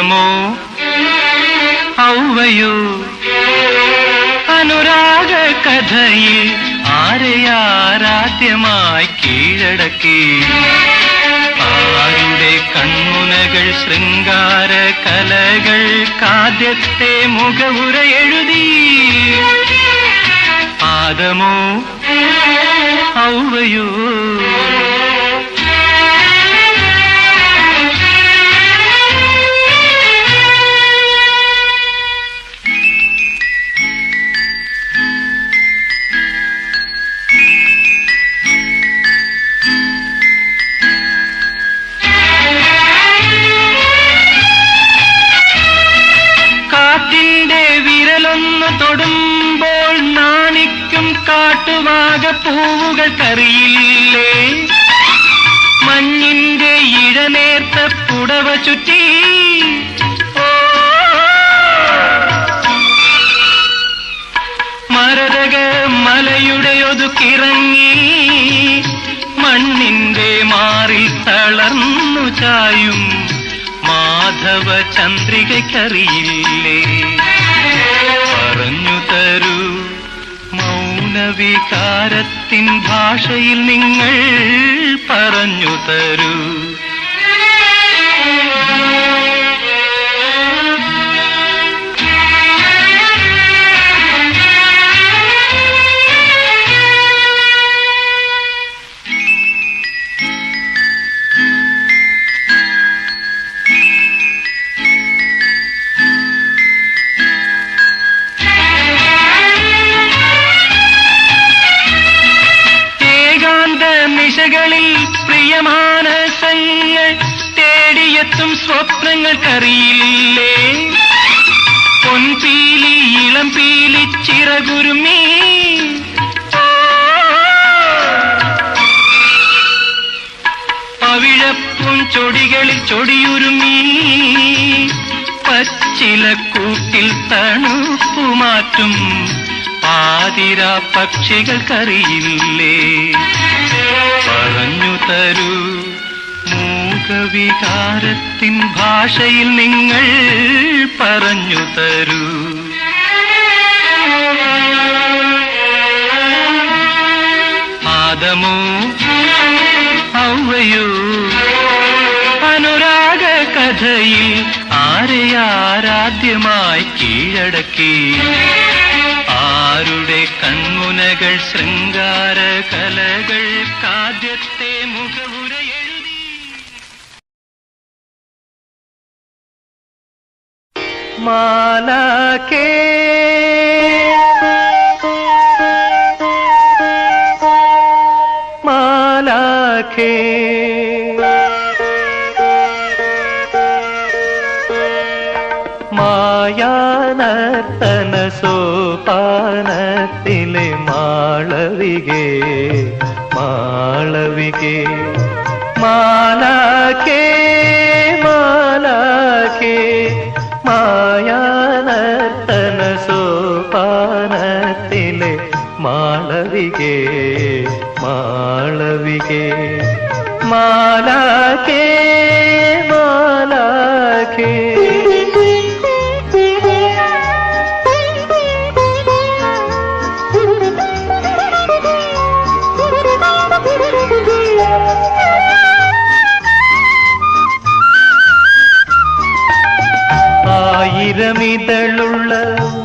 ആദമോ ഹൗവയോ അനുരാഗ കഥയിൽ ആരെയാരാദ്യമായി കീഴടക്കി? ആരുടെ കൺമുനകൾ ശൃംഗാര കലകൾക്കാദ്യത്തെ മുഖവുര എഴുതി? ആദമോ ഹൗവയോ? തൊടുമ്പോൾ നാണിക്കും കാട്ടുവാകപ്പൂവുകൾക്കറിയില്ലേ? മഞ്ഞിന്റെ ഇഴനേർത്ത പുടവ ചുറ്റി മരതക മലയുടെ ഒതുക്കിറങ്ങി മണ്ണിന്റെ മാറിൽ തളർന്നു ചായും മാധവ ചന്ദ്രികയ്ക്കറിയില്ലേ? പറഞ്ഞു തരൂ മൗനവികാരത്തിൻ ഭാഷയിൽ നിങ്ങൾ പറഞ്ഞു തരൂ. ിൽ പ്രിയമാനസങ്ങൾ തേടിയെത്തും സ്വപ്നങ്ങൾക്കറിയില്ലേ? പൊൻപീലി ഇളം പീലി ചിറകുരുമി പവിഴപ്പും ചൊടികളിൽ ചൊടിയുരുമി പച്ചിലക്കൂട്ടിൽ തണുപ്പുമാറ്റും പാതിരാ പക്ഷികൾക്കറിയില്ലേ? പറഞ്ഞു തരൂ മൂകവികാരത്തിൻ ഭാഷയിൽ നിങ്ങൾ പറഞ്ഞു തരൂ. ആദമോ ഹൗവയോ അനുരാഗ കഥയിൽ ആരെയാരാദ്യമായി കീഴടക്കി? ആരുടെ കൺമുനകൾ ശൃംഗാര കലകൾക്കാദ്യത്തെ മുഖവുര എഴുതി? മാലാഖേ മാലാഖേ മായാനർത്തന സോപാനത്തിലെ മാളവികേ മാളവികേ മാലാഖേ മാലാഖേ മായാനർത്തന സോപാനത്തിലെ മാളവികേ മാളവികേ മാലാഖേ മാലാഖേ. ആയിരമിതളുള്ള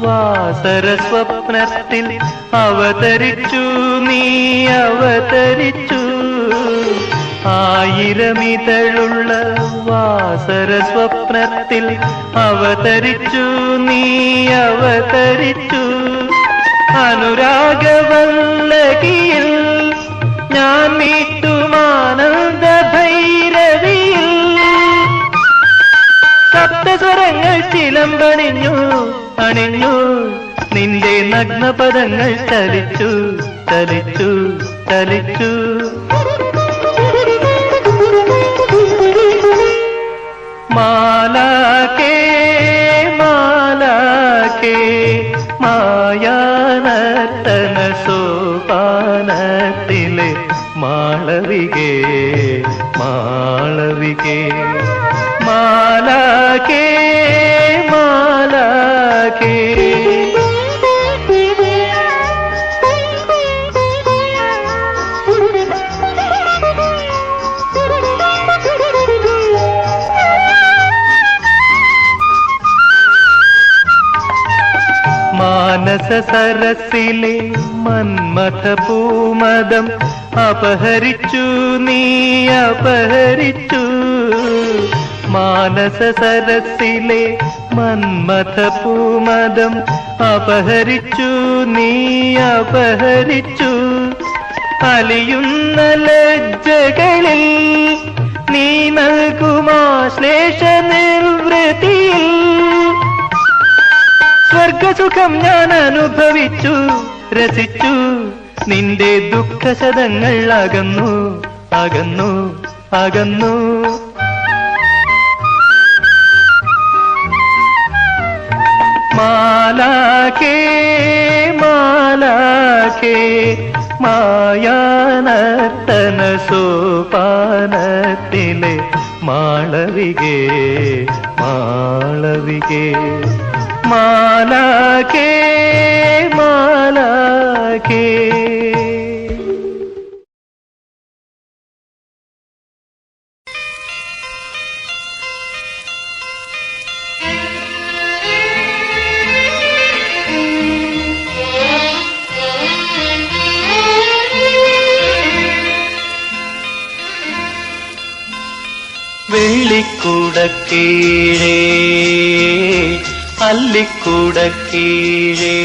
വാസര സ്വപ്നത്തിൽ അവതരിച്ചു നീ അവതരിച്ചു. ആയിരമിതളുള്ള വാസര സ്വപ്നത്തിൽ അവതരിച്ചു നീ അവതരിച്ചു. അനുരാഗവല്ലകിയിൽ ഞാൻ മീട്ടുമാനന്ദ ഭൈരവിയിൽ സപ്തസ്വരങ്ങൾ ചിലമ്പണിഞ്ഞു അണിഞ്ഞു. നിന്റെ നഗ്നപദങ്ങൾ ചലിച്ചു ചലിച്ചു ചലിച്ചു. മാലാഖേ മാലാഖേ മായാനർത്തന സോപാനത്തിലെ മാളവികേ മാളവികേ മാലാഖേ സരസിലെ മന്മഥ പൂമദം അപഹരിച്ചു നീ അപഹരിച്ചു. മാനസ സരസിലെ മന്മഥ പൂമദം അപഹരിച്ചു നീ അപഹരിച്ചു. അലിയുന്ന ലജ്ജകളിൽ നീ നൽകുമാശ്ലേഷ നിർവൃതിയിൽ സ്വർഗസുഖം ഞാൻ അനുഭവിച്ചു രസിച്ചു. നിന്റെ ദുഃഖശതങ്ങൾ അകന്നു അകന്നു അകന്നു. മാലാഖേ മാലാഖേ മായാനർത്തന സോപാനത്തിലെ മാളവികേ മാളവികേ. മാലാഖേ മാലാഖേ. വെള്ളിക്കൂടക്കീഴേ അല്ലിക്കൂടക്കീഴേ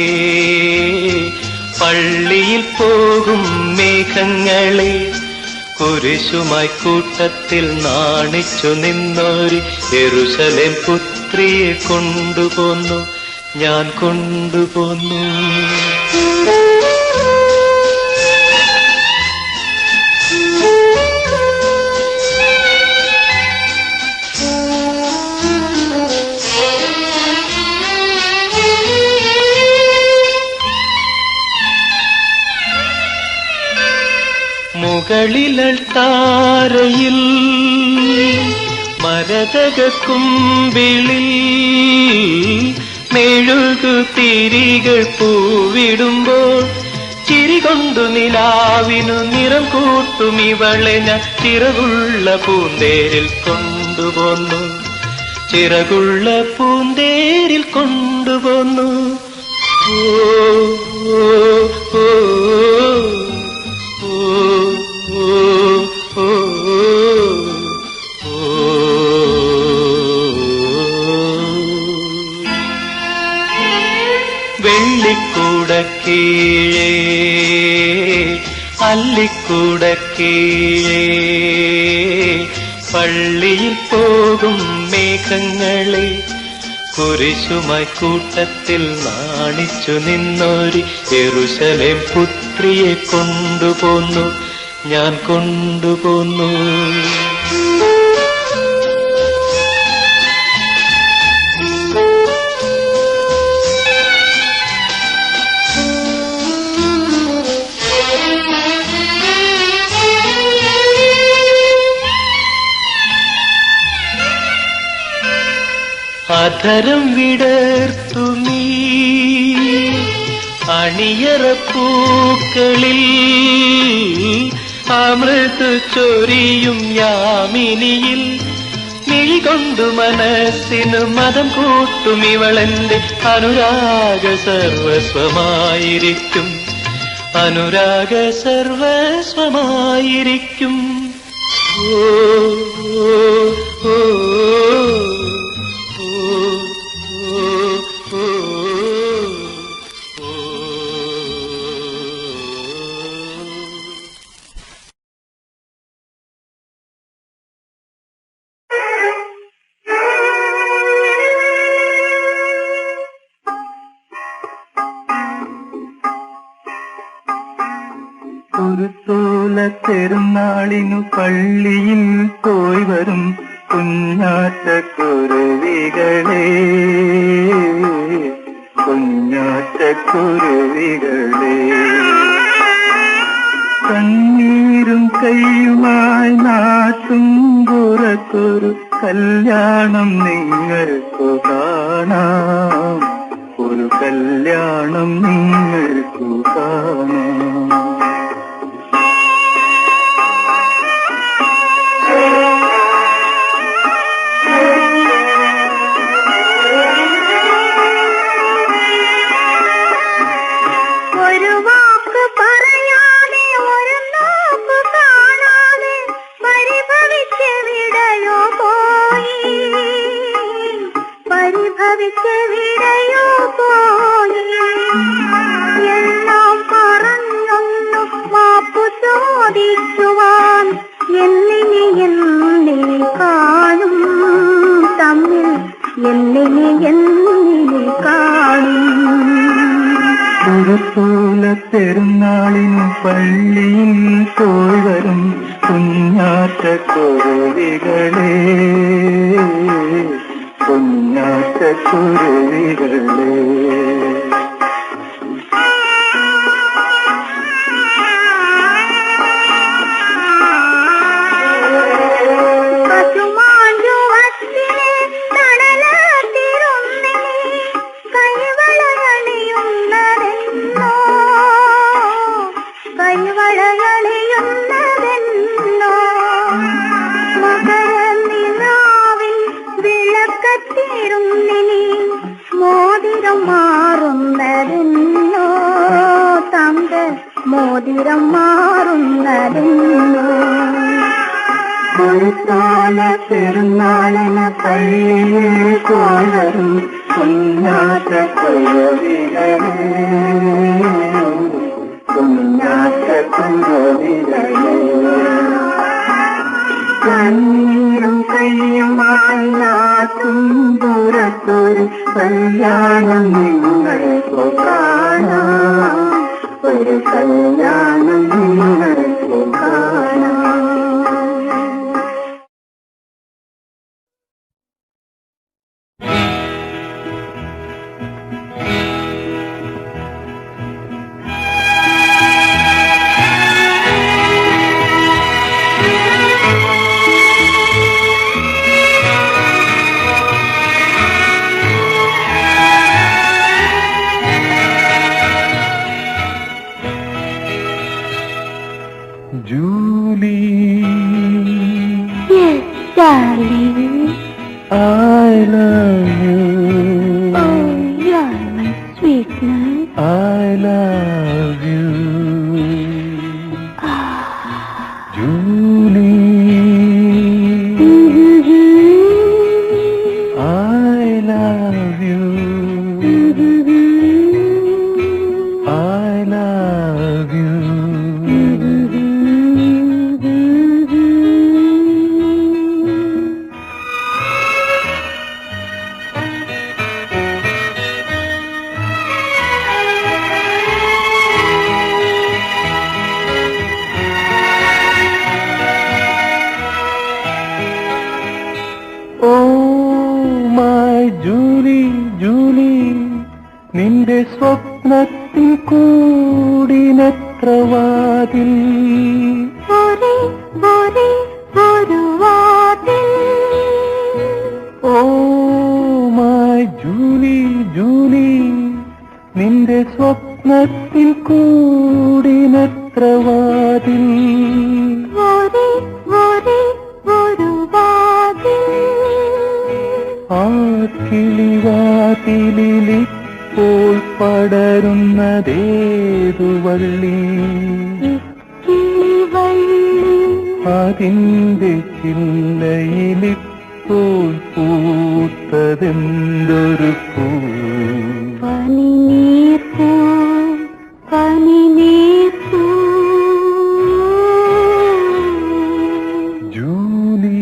പള്ളിയിൽ പോകും മേഘങ്ങളെ കുരിശുമായി കൂട്ടത്തിൽ നാണിച്ചു നിന്നൊരു യെരൂശലേം പുത്രിയെ കൊണ്ടുപോന്നു ഞാൻ കൊണ്ടുപോന്നു. മുകളിലൾത്താരയിൽ മരതക കുമ്പിളിൽ മെഴുകു തിരികൾ പൂവിടുമ്പോൾ ചിരികൊണ്ടു നിലാവിനു നിറം കൂട്ടും ഇവളെ ഞാൻ ചിറകുള്ള പൂന്തേരിൽ കൊണ്ടുപോന്നു ചിറകുള്ള പൂന്തേരിൽ കൊണ്ടുപോന്നു. ഓ ഓ ഓ വെള്ളിക്കൂടക്കീഴേ അല്ലിക്കൂടക്കീഴേ പള്ളിയിൽ പോകും മേഘങ്ങളെ കുരിശുമായി കൂട്ടത്തിൽ നാണിച്ചു നിന്നൊരു യെരൂശലേം പുത്രിയെ കൊണ്ടുപോന്നു ഞാൻ കൊണ്ടുപോന്നു. അധരം വിടർത്തു നീ അണിയറപ്പൂക്കളിൽ അമൃത് ചൊരിയും യാമിനിയിൽ മിഴികൊണ്ടു മനസ്സിനു മതം കൂട്ടും ഇവളെന്റെ അനുരാഗ സർവസ്വമായിരിക്കും അനുരാഗ സർവസ്വമായിരിക്കും. ഓ ഓ ഓ ഒരു തോല പെരുന്നാളിനു പള്ളിയിൽ പോയി വരും കുഞ്ഞാറ്റക്കുരുവികളെ കുഞ്ഞാറ്റക്കുരുവികളെ കണ്ണീരും കൈയുമായി നാട്ടും പുറത്തൊരു കല്യാണം നിങ്ങൾക്കു കാണാം ഒരു കല്യാണം നിങ്ങൾക്കു കാണാം. കുരുത്തോല പെരുന്നാളിന് പള്ളിയിൽ പോയി വരും കുഞ്ഞാറ്റ കുരുവികളെ, കുഞ്ഞാറ്റ കുരുവികളെ. മോതിരം മാറുന്നതെന്നോ കുരുത്തോല പെരുന്നാളിന് പള്ളിയിൽ പോയരും കുഞ്ഞാറ്റ കുരുവികളെ, കുഞ്ഞാറ്റ കുരുവികളെ. കണ്ണീരും കയ്യുമായി നാട്ടും ദൂരത്തൊരു കല്യാണം നിങ്ങൾക്ക് കാണാം, ഒരു കല്യാണം നിങ്ങൾക്ക് കാണാം. Julie, yes, darling, I love you. Oh, you're my sweetness. I love you. Julie, I love you. I love you. നിന്റെ സ്വപ്നത്തിൽ കൂടിനത്ര വാതിൽ, ഒരു വാതിൽ. ഓ മൈ ജൂലി, ജൂലി, നിന്റെ സ്വപ്നത്തിൽ കൂടിനത്ര വാതിൽ, ഒരു വാതിൽ. ആ കിളിവാതിലിൽ ഇപ്പോൾ പടരുന്നതേതു വള്ളി, അതിന്റെ ചില്ലയിലിപ്പോൾ പൂത്തതെന്തൊരു പൂ, പനിനീർ പൂ, പനിനീർ പൂ. Julie,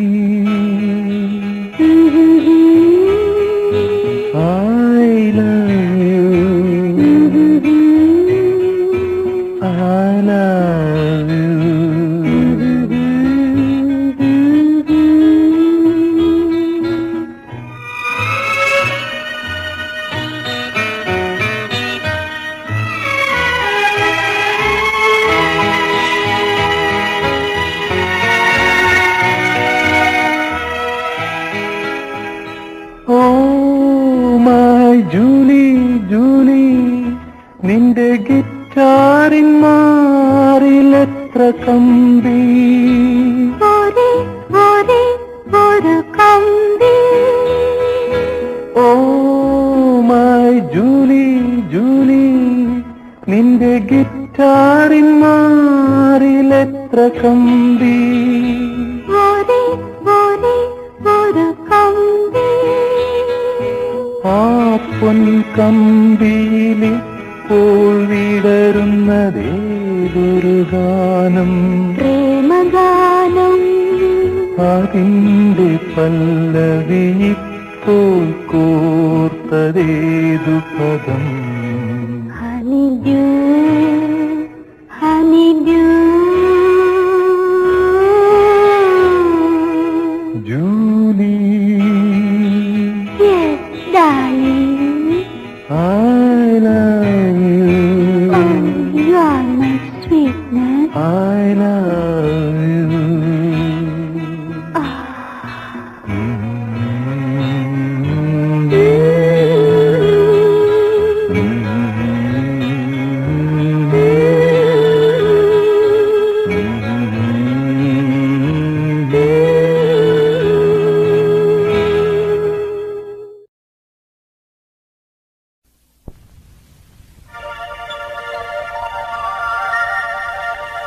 I love you. I love you. Julie, Julie, നിന്റെ ഗിറ്റാറിൻ മാറിലെത്ര കമ്പി, ഒരു കമ്പി. ഓ മൈ ജൂലി, ജൂലി, നിന്റെ ഗിറ്റാറിൻ മാറിലെത്ര കമ്പി, ഒരു കമ്പി. ആ പൊൻകമ്പിയിലിപ്പോൾ വിടരുന്നതേതൊരു ഗാനം, പ്രേമഗാനം. അതിന്റെ പല്ലവിയിപ്പോൾ കോർത്തതേതു പദം, honeydew. Julie, Yes, darling. I love you. Oh, you are my sweetness. I love you.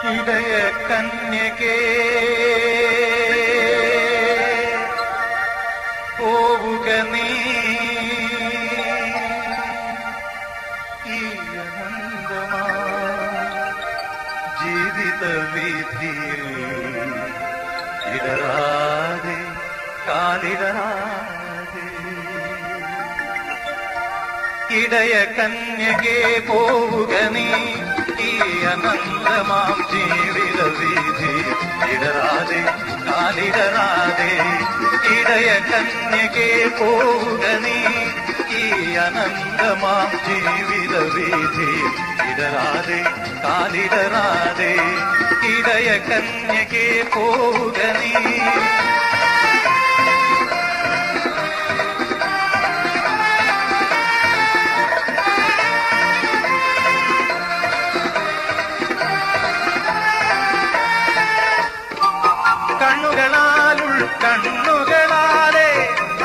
ഇടയ കന്യകേ പോവുക നീ ഈ അനന്തമാ ജീവിത വീതിയിൽ ഇടറാതെ കാലിടറാതെ ഇടയ കന്യകേ പോവുക നീ ഈ അനന്തമാം ജീവിത വീതി ഇടറാതെ കാലിടറാതെ ഇടയ കന്യകേ പോവുക നീ ഈ അനന്തമാം ജീവിത വീതി ഇടറാതെ കാലിടറാതെ ഇടയ കന്യകേ പോവുക നീ കണ്ണുകളാലെ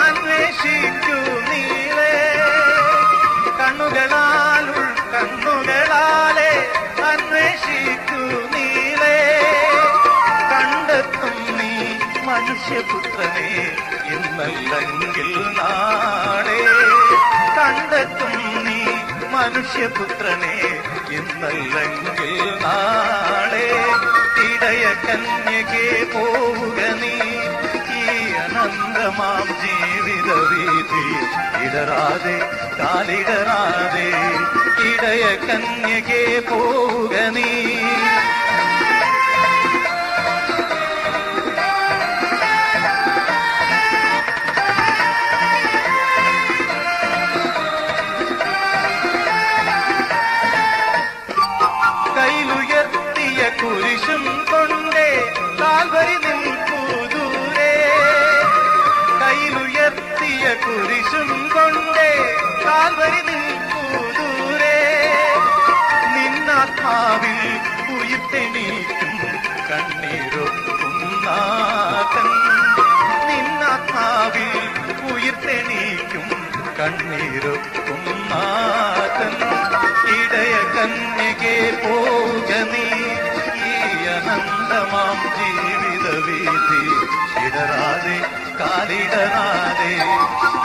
അന്വേഷിക്കൂ നീളെ കണ്ണുകളാലെ അന്വേഷിക്കൂ നീളെ കണ്ടെത്തും നീ മനുഷ്യപുത്രനെ ഇന്നല്ലെങ്കിൽ നാളെ കണ്ടെത്തും നീ മനുഷ്യപുത്രനെ ഇന്നല്ലെങ്കിൽ നാളെ ഇടയ കന്യകേ പോവുക നീ ഈ അനന്തമാം ജീവിത വീതി ഇടറാതെ കാലിടറാതെ ഇടയ കന്യകേ പോവുക നീ കൈലുയർത്തിയ കുരിശും കൊണ്ടേ കാൽവരി നിൽപ്പൂ ദൂരെ കൈലുയർത്തിയ കുരിശും കൊണ്ടേ കാൽവരി നിൽപ്പൂ ദൂരെ നിന്നാത്മാവിൽ ഉയിർത്തെണീക്കും കണ്ണീരൊക്കും നാഥൻ നിന്നാത്മാവിൽ ഉയിർത്തെണീക്കും കണ്ണീരൊക്കും നാഥൻ ഇടയ കന്യകേ പോക നീ ഈ അനന്തമാം ജീവിത വീതി ഇടറാതെ കാലിടറാതെ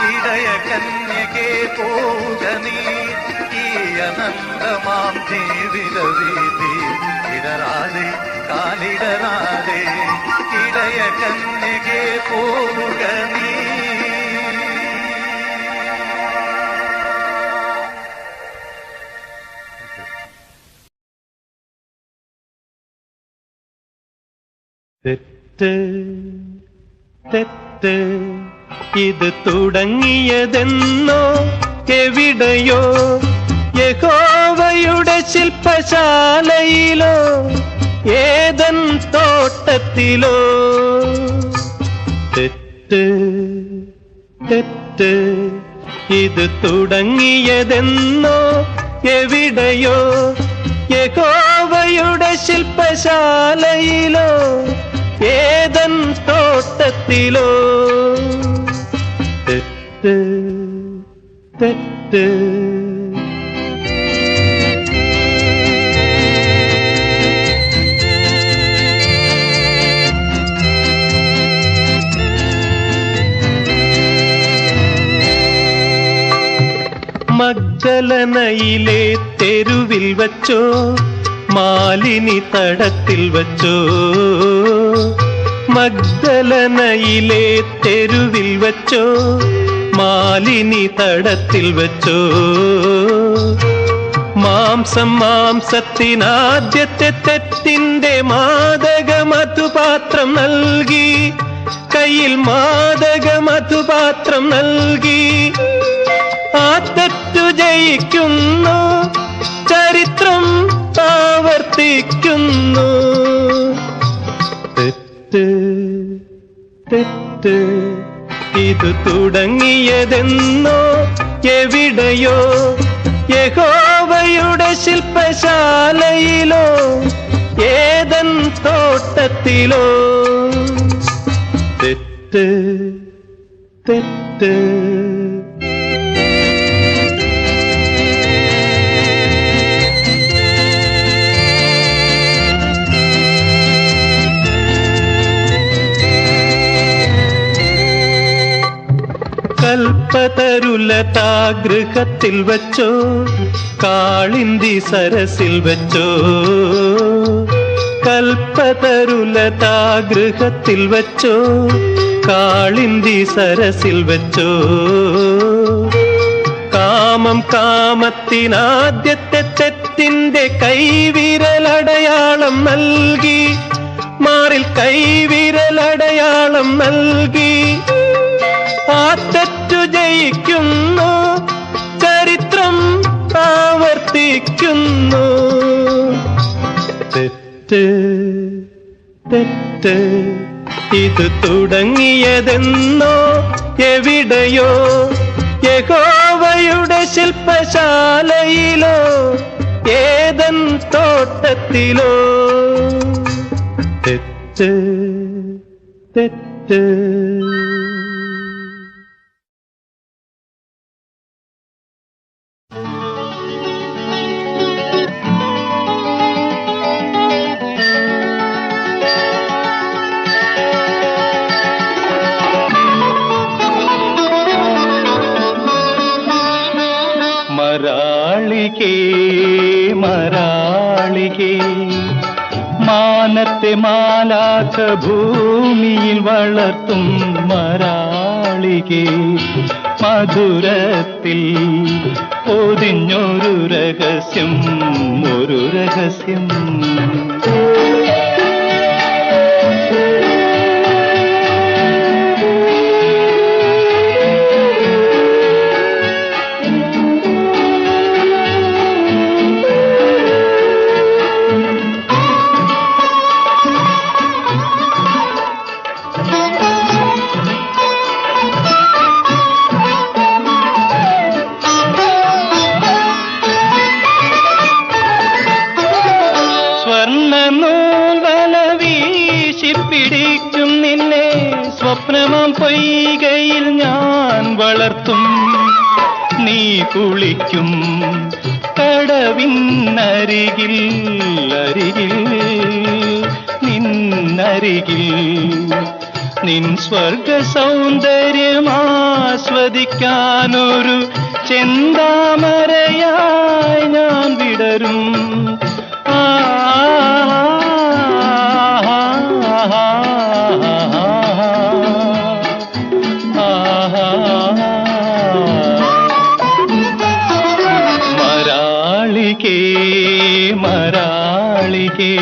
ഇടയ കന്യകേ പോക നീ ഈ അനന്തമാം ജീവിത വീതി ഇടറാതെ കാലിടറാതെ ഇടയ കന്യകേ പോക നീ തെറ്റ് തെറ്റ് ഇത് തുടങ്ങിയതെന്നോ എവിടെയോ യഹോവയുടെ ശില്പശാലയിലോ ഏദൻ തോട്ടത്തിലോ തെറ്റ് തെറ്റ് ഇത് തുടങ്ങിയതെന്നോ എവിടെയോ യഹോവയുടെ ശില്പശാലയിലോ ഏദൻ തോട്ടത്തിലോ തെറ്റ് തെറ്റ് മഗ്ദലനയിലെ തെരുവിൽ വച്ചോ മാലിനി തടത്തിൽ വച്ചോ മഗ്ദലനയിലെ തെരുവിൽ വച്ചോ മാലിനി തടത്തിൽ വച്ചോ മാംസത്തിനാദ്യത്തെ തെറ്റിന്റെ മാദക മധുപാത്രം നൽകി, കയ്യിൽ മാദക മധുപാത്രം നൽകി. ആ തെറ്റു ജയിക്കുന്നു, ചരിത്രം ആവർത്തിക്കുന്നു. തെറ്റ് തെറ്റ് ഇത് തുടങ്ങിയതെന്നോ എവിടെയോ, യഹോവയുടെ ശില്പശാലയിലോ ഏദൻ തോട്ടത്തിലോ. തെറ്റ് തെറ്റ് കൽപ്പതരുലതാഗൃഹത്തിൽ വച്ചോ, കാളിന്തി സരസിൽ വച്ചോ. കൽപ്പതരുലതാഗൃഹത്തിൽ വച്ചോ, കാളിന്തി സരസിൽ വച്ചോ. കാമം കാമത്തിനാദ്യത്തെ തെറ്റിന്റെ കൈവിരലടയാളം നൽകി, മാറിൽ കൈവിരലടയാളം നൽകി. ആ തെറ്റു ജയിക്കുന്നു, ചരിത്രം ആവർത്തിക്കുന്നു. തെറ്റ് തെറ്റ് ഇത് തുടങ്ങിയതെന്നോ എവിടെയോ, യഹോവയുടെ ശില്പശാലയിലോ ഏദൻ തോട്ടത്തിലോ. തെറ്റ് തെറ്റ് മരാളികേ മരാളികേ, മാനത്തെ മാലാഖ ഭൂമിയിൽ വളർത്തും മരാളികേ. മധുരത്തിൽ പൊതിഞ്ഞൊരു രഹസ്യം, ഒരു രഹസ്യം. സ്വപ്നമാം പൊയ്കയിൽ ഞാൻ വളർത്തും, നീ കുളിക്കും കടവിന്നരികിൽ, അരികിൽ നിന്നരികിൽ. നിൻ സ്വർഗ സൗന്ദര്യമാസ്വദിക്കാനൊരു ചെന്താമരയായി ഞാൻ വിടരും. മരാളികേ മരാളികേ,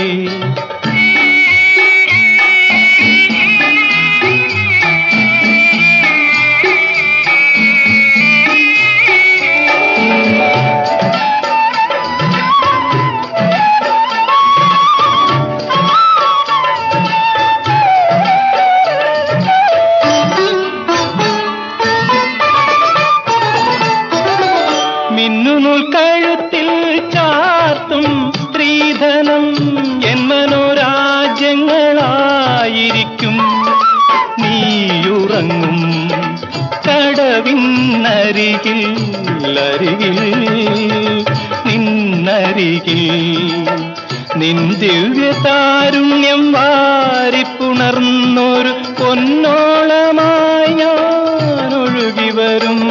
മിന്നുനൂൽ കഴുത്തിൽ ചാർത്തും സ്ത്രീധനം എൻ മനോരാജ്യങ്ങളായിരിക്കും. നീയുറങ്ങും കടവിന്നരികിൽ, അരികിൽ നിന്നരികിൽ. നിൻ ദിവ്യതാരുണ്യം വാരിപ്പുണർന്നൊരു പൊന്നോളമായി ഞാൻ ഒഴുകി വരും.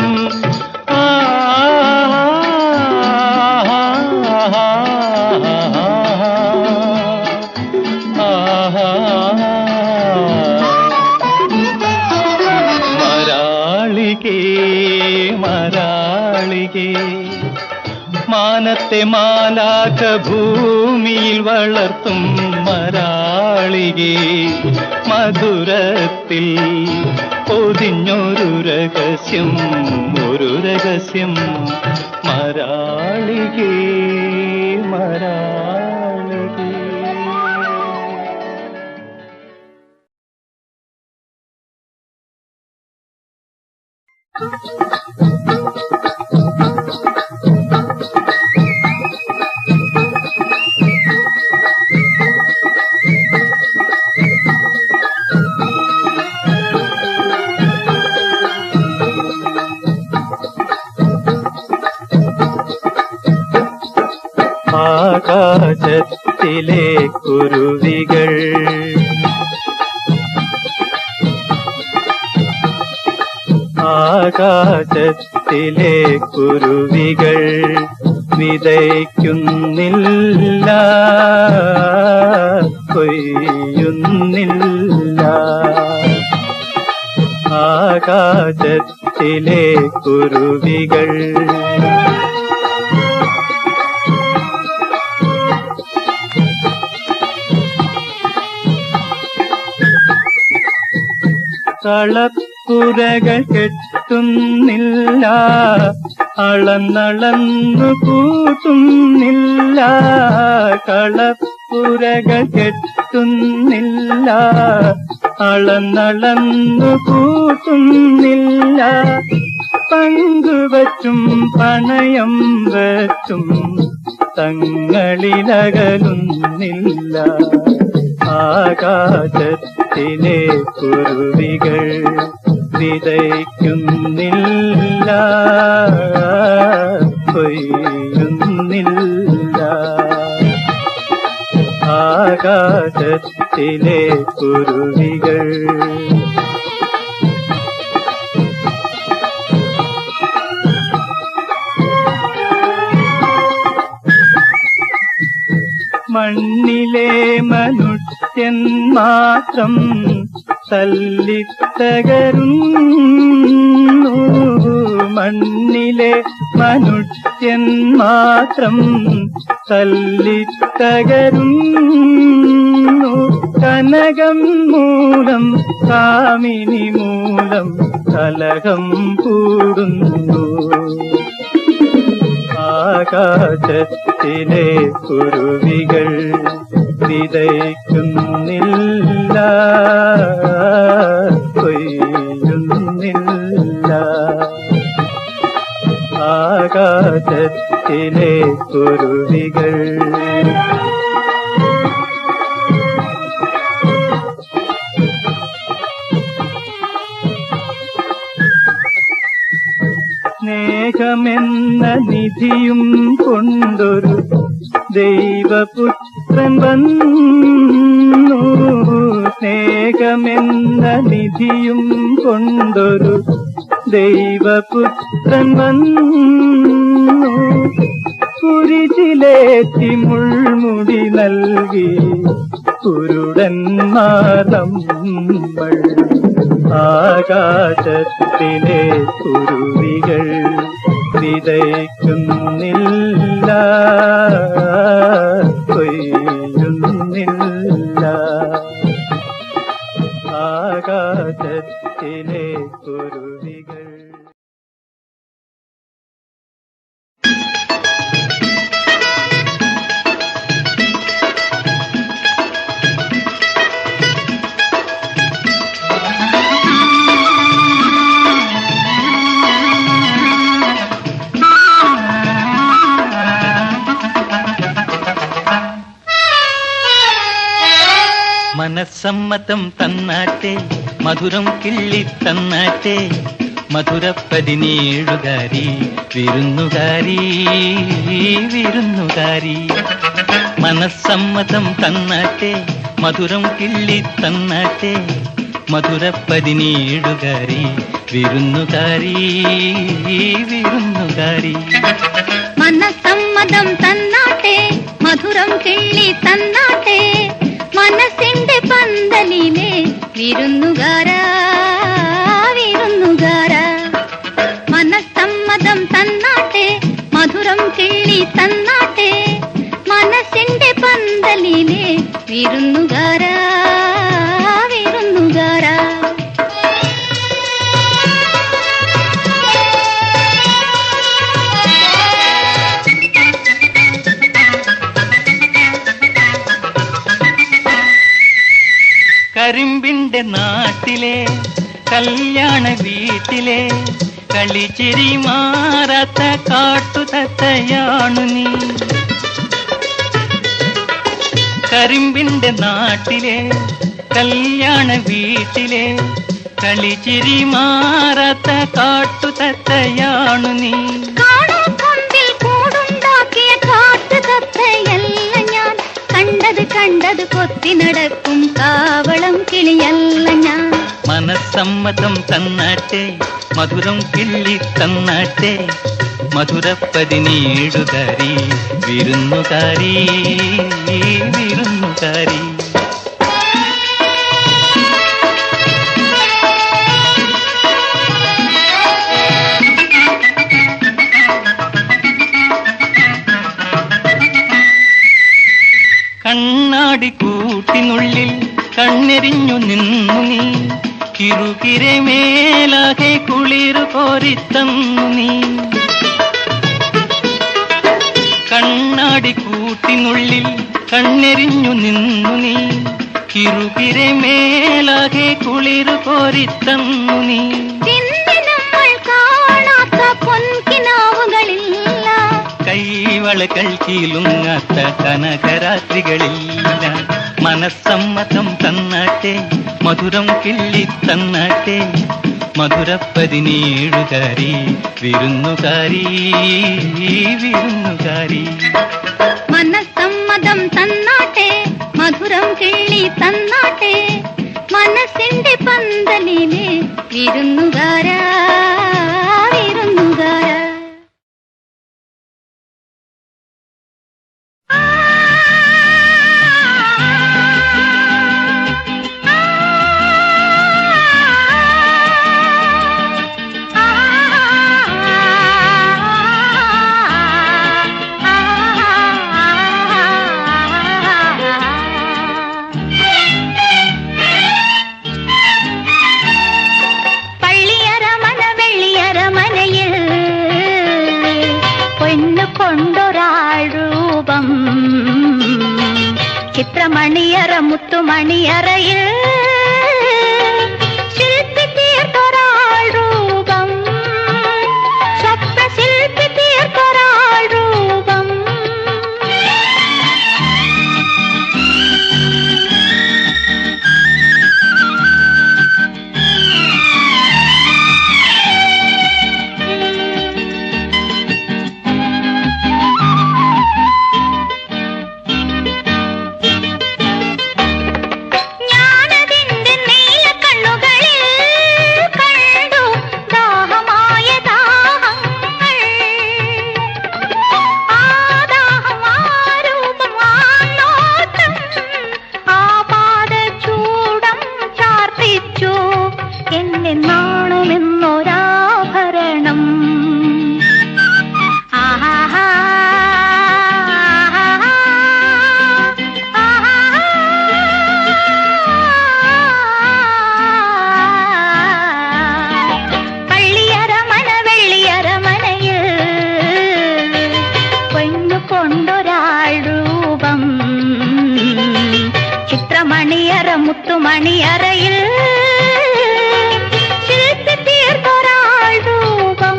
മരാളികേ മരാളികേ, മാനത്തെ മാലാഖ ഭൂമിയിൽ വളർത്തും മരാളികേ, മധുരത്തിൽ പൊതിഞ്ഞൊരു രഹസ്യം, ഒരു രഹസ്യം. മരാളികേ, മരാളികേ. ആകാശത്തിലെ കുരുവികൾ ആകാശത്തിലെ കുരുവികൾ വിതയ്ക്കുന്നില്ല, കൊയ്യുന്നില്ല. ആകാശത്തിലെ കുരുവികൾ കളപ്പുരകൾ കെട്ടുന്നില്ല, അളന്നളന്നു കൂട്ടുന്നില്ല. കളപ്പുരകൾ കെട്ടുന്നില്ല, അളന്നളന്നു കൂട്ടുന്നില്ല. പങ്കുവച്ചും പണയം വച്ചും തങ്ങളിലകലുന്നില്ല. ആകാശത്തിലെ കുരുവികൾ വിതയ്ക്കുന്നില്ല, കൊയ്യുന്നില്ല. ആകാശത്തിലെ കുരുവികൾ മണ്ണിലെ മനുഷ്യൻ മാത്രം തല്ലിത്തകരുന്നു. മണ്ണിലെ മനുഷ്യൻ മാത്രം തല്ലിത്തകരുന്നു. കനകം മൂലം കാമിനി മൂലം കലഹം കൂടുന്നു. ആകാശത്തിലെ കുരുവികൾ വിതയ്ക്കുന്നില്ല, കൊയ്യുന്നില്ല. ആകാശത്തിലെ കുരുവികൾ സ്നേഹമെന്ന നിധിയും കൊണ്ടൊരു ദൈവപുത്രൻ വന്നു. സ്നേഹമെന്ന നിധിയും കൊണ്ടൊരു ദൈവപുത്രൻ വന്നു. കുരിശിലേറ്റി മുൾമുടി നൽകി കുരുടന്മാർ നമ്മൾ. ആകാശത്തിലെ കുരുവികൾ വിതയ്ക്കുന്നില്ല, കൊയ്യുന്നില്ല. ആകാശത്തിലെ കുരുവികൾ മനസ്സമ്മതം തന്നാട്ടെ, മധുരം കിള്ളി തന്നാട്ടെ. മധുര 17 വിരുന്നുകാരി, വിരുന്നുകാരി. മനസ്സമ്മതം തന്നാട്ടെ, മധുരം കിള്ളി തന്നാട്ടെ. മധുര 17 വിരുന്നുകാരി, വിരുന്നുകാരി. മനസ്സമ്മതം തന്നാട്ടെ, മധുരം കിള്ളി തന്നാട്ടെ. മനസ്സിന്റെ പന്തലിലെ വിരുന്നുകാരാ, വിരുന്നുകാരാ. മനസ്സമ്മതം തന്നാട്ടെ, മധുരം കിള്ളി കരിമ്പിന്റെ നാട്ടിലെ കല്യാണ വീട്ടിലെ കളിച്ചിരി മാറാത്ത കാട്ടുതത്തയാണു നീ. കരിമ്പിന്റെ നാട്ടിലെ കല്യാണ വീട്ടിലെ കളിച്ചിരി മാറാത്ത കാട്ടുതത്തയാണു നീ. കാണാക്കൊമ്പിൽ കൂടുണ്ടാക്കിയ കാട്ടുതത്തയല്ല ഞാൻ, കണ്ടത് കൊത്തി നടക്കും കാവളം കിളിയല്ല ഞാൻ. മനസ്സമ്മതം തന്നാട്ടെ മധുരം കിള്ളി തന്നാട്ടെ മധുരപ്പതിനീടുകാരി വിരുന്നുകാരി വിരുന്നുകാരി. കണ്ണാടി കൂട്ടിനുള്ളിൽ കണ്ണെറിഞ്ഞു നിന്നു നീ, കിറുകിരെ മേലാകെ കുളിരു കോരിത്തന്നു നീ. കണ്ണാടി കൂട്ടിനുള്ളിൽ കണ്ണെറിഞ്ഞു നിന്നു നീ, കിറുകിരെ മേലാകെ കുളിരു കോരിത്തന്നു നീ. നമ്മൾ കാണാത്ത പൊൻകിനാവുകളില്ല, കൈവളകൾ കീലുങ്ങാത്ത കനകരാത്രികളില്ല. മനസ്സമ്മതം തന്നാട്ടെ മധുരം കിള്ളി തന്നാട്ടെ മധുരപ്പതിനീടുകാരി വിരുന്നുകാരി വിരുന്നുകാരി. മനസ്സമ്മതം തന്നാട്ടെ മധുരം കിള്ളി തന്നാട്ടെ മനസ്സിന്റെ പന്തലിലെ വിരുന്നുകാരാ വിരുന്നുകാരാ. ചിത്രമണിയറ മുത്തുമണിയറയിൽ ശില്പി തീർത്തൊരാൾ രൂപം, സ്വപ്നശില്പി തീർത്തൊരാൾ രൂപം. ചിത്രമണിയറ മുത്തുമണിയറയിൽ ശില്പി തീർത്തൊരാൾ രൂപം,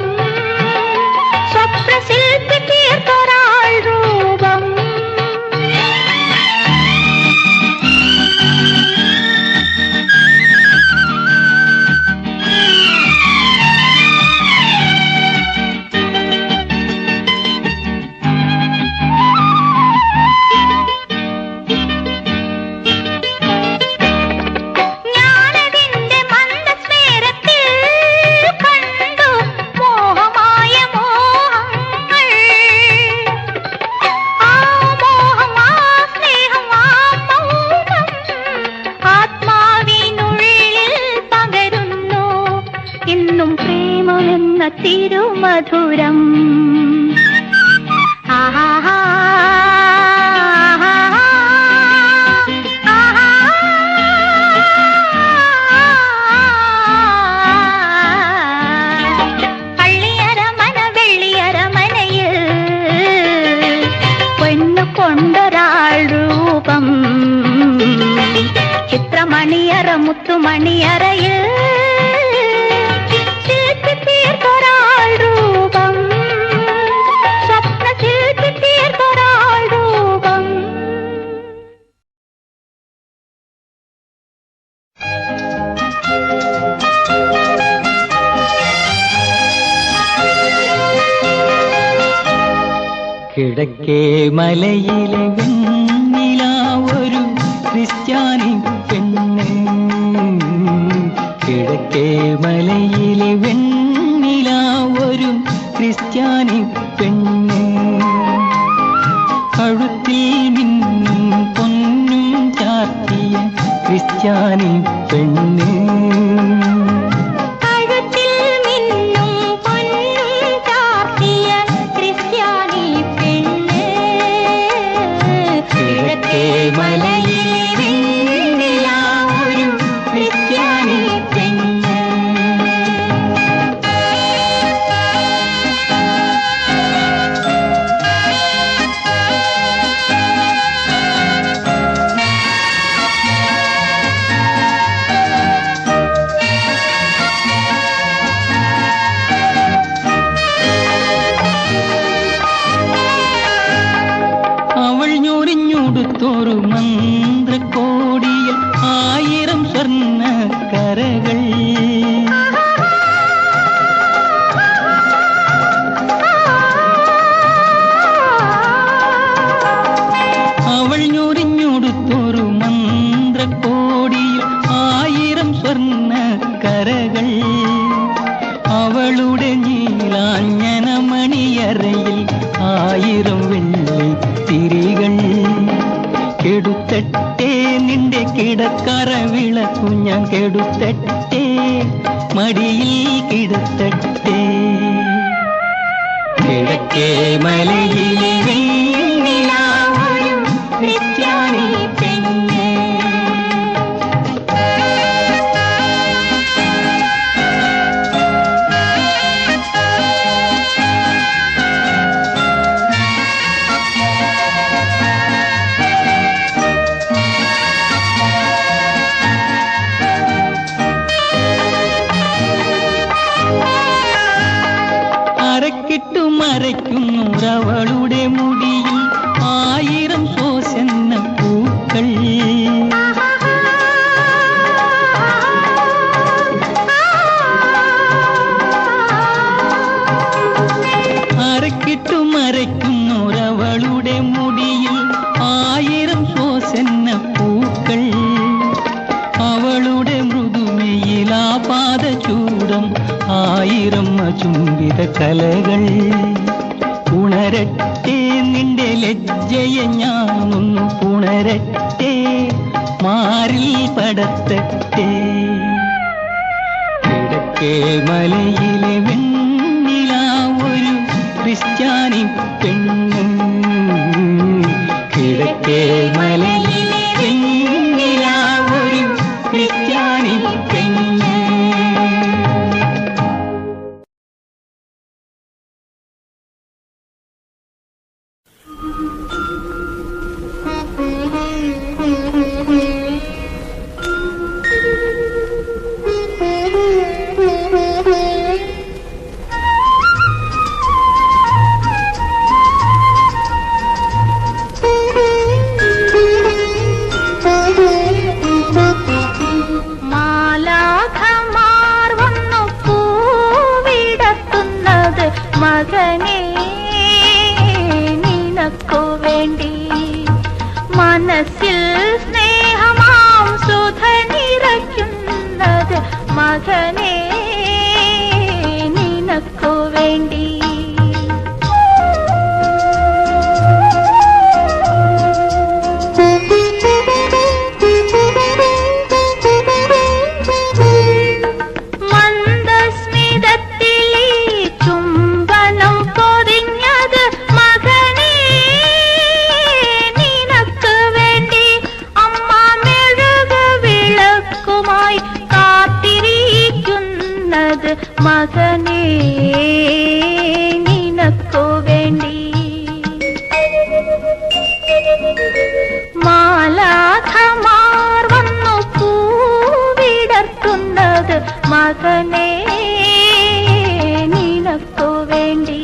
സ്വപ്നശില്പി തീർത്തൊരാൾ രൂപം. ഞാനതിന്റെ മണിയറയിൽ ശില്പി തീർത്തൊരാൾ രൂപം, സ്വപ്ന ശില്പി തീർത്തൊരാൾ രൂപം. കിഴക്കേ മലയിലെ വെണ്ണിലാവൊരു ക്രിസ്ത്യാനി പെണ്ണ്, കിഴക്കേ മലയിലെ വെണ്ണിലാവൊരു ക്രിസ്ത്യാനി പെണ്ണ്, കഴുത്തിൽ മിന്നും പൊന്നും ചാർത്തിയ ക്രിസ്ത്യാനി പെണ്ണ്. ൊരു മന്ത്രക്കോടിയിൽ 1000 സ്വർണ്ണ കരകൾ, അവൾ ഞൊറിഞ്ഞൊടുത്തൊരു മന്ത്രക്കോടിയിൽ 1000 സ്വർണ്ണ കരകൾ, അവളുടെ നീലാഞ്ജന മണിയറയിൽ 1000 വെള്ളി തിരികൾ. കെടുത്തട്ടെ നിന്റെ കിടക്കറ വിളക്കു ഞാൻ, കെടുത്തട്ടെ മടിയിൽ കിടത്തട്ടെ. കിഴക്കേ മലയിലെ വെണ്ണിലാവൊരു ക്രിസ്ത്യാനി പെണ്ണ്. മറയ്ക്കുന്നവളുടെ മുടിയിൽ 1000 സോസന്ന പൂക്കൾ, അരക്കിട്ടു മറയ്ക്കുന്നവളുടെ മുടിയിൽ 1000 സോസന്ന പൂക്കൾ, അവളുടെ മൃദുമയിലാപാദചൂടം 1000 ചുംബിത കലകൾ. ഉണരട്ടെ നിന്റെ ലജ്ജയെ ഞാനൊന്നു പുണരട്ടെ, മാറിൽ പടത്തട്ടെ. കിഴക്കേ മലയിലെ വെണ്ണിലാവൊരു ക്രിസ്ത്യാനി പെണ്ണ്, കിഴക്കേ മലയിലെ വെണ്ണിലാവൊരു ക്രിസ്ത്യാനി പെണ്ണ്. മകനേ നിനക്കു വേണ്ടി, മനസ്സിൽ സ്നേഹമാം സുധ നിറയ്ക്കുന്നത് മകനേ നിനക്കു വേണ്ടി. കാത്തിരിക്കുന്ന മകനേ നിനക്കു വേണ്ടി.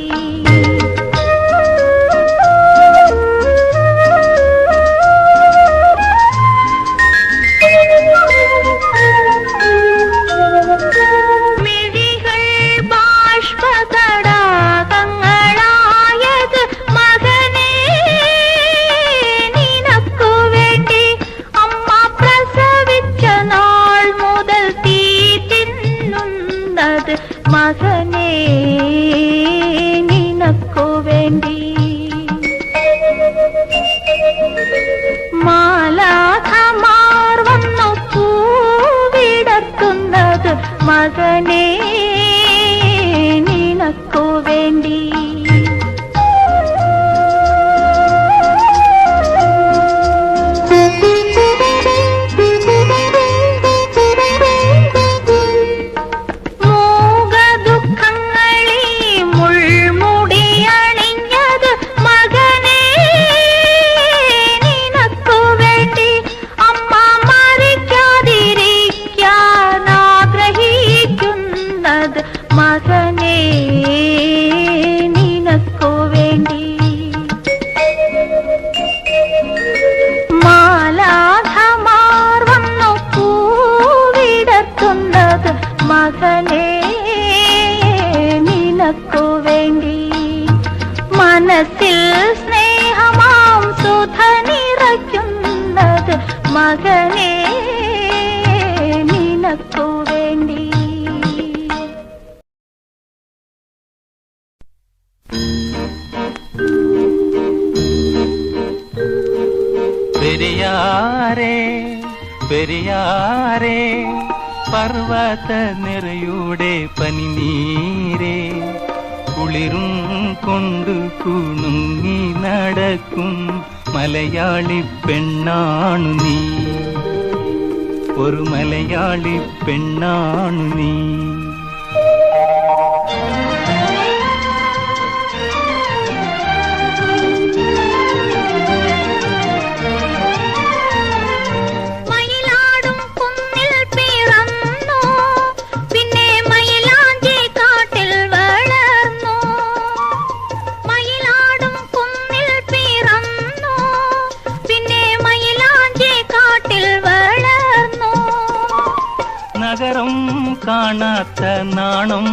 മിഴികൾ ബാഷ്പതടാകങ്ങളായത് മകനേ നിനക്കു വേണ്ടി. അമ്മ പ്രസവിച്ച നാൾ മുതൽ തീ തിന്നുന്നത് മകനേ നിനക്കു വേണ്ടി. മാലാഖമാർ വന്നു പൂവിടർത്തുന്നത് മകനേ നിനക്കു വേണ്ടി. മൂകദുഃഖങ്ങളീ മുൾമുടിയണിഞ്ഞത് മകനേ നിനക്കു വേണ്ടി. അമ്മ മരിക്കാതിരിക്കാൻ ആഗ്രഹിക്കുന്നത് മകനേ നിനക്കു വേണ്ടി. മാലാഖമാർ വന്നു പൂവിടർത്തുന്നത് മകനേ നിനക്കു വേണ്ടി. മനസ്സിൽ സ്നേഹമാം സുധ നിറയ്ക്കുന്നത് മകനേ നിനക്കു വേണ്ടി. പെരിയാരേ പെരിയാരേ പർവ്വത നിറയുടെ പനിനീരേ കുളിരും കൊണ്ടു കുണുങ്ങി നടക്കും മലയാളി പെണ്ണാണു നീ, ഒരു മലയാളി പെണ്ണാണു നീ. നഗരം കാണാത്ത നാണം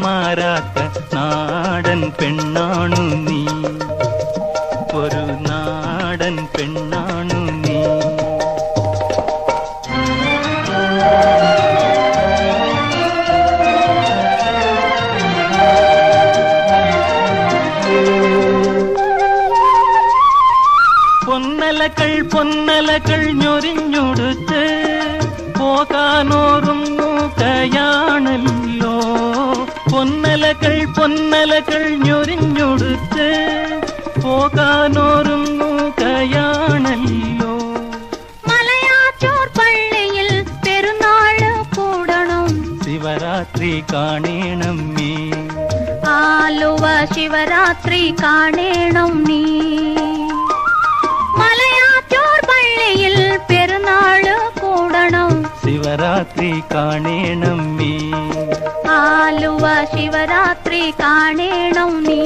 മാറാത്ത നാടൻ പെണ്ണാണു നീ, ഒരു നാടൻ പെണ്ണാണു നീ. പൊന്നലകൾ പൊന്നലകൾ ഞൊരിഞ്ഞൊടുത്ത് പോകാനോറുങ്ങുകയാണല്ലോ, പൊന്നലകൾ പൊന്നലകൾ ഞൊരിഞ്ഞൊടുത്ത് പോകാനോറുങ്ങുകയാണല്ലോ. മലയാറ്റൂർ പള്ളിയിൽ പെരുന്നാള് കൂടണം, ശിവരാത്രി കാണണം നീ, ആലുവ ശിവരാത്രി കാണണം നീ. മലയാറ്റൂർ പള്ളിയിൽ പെരുന്നാള് കൂടണം, ശിവരാത്രി കാണണം നീ, ആലുവ ശിവരാത്രി കാണണം നീ.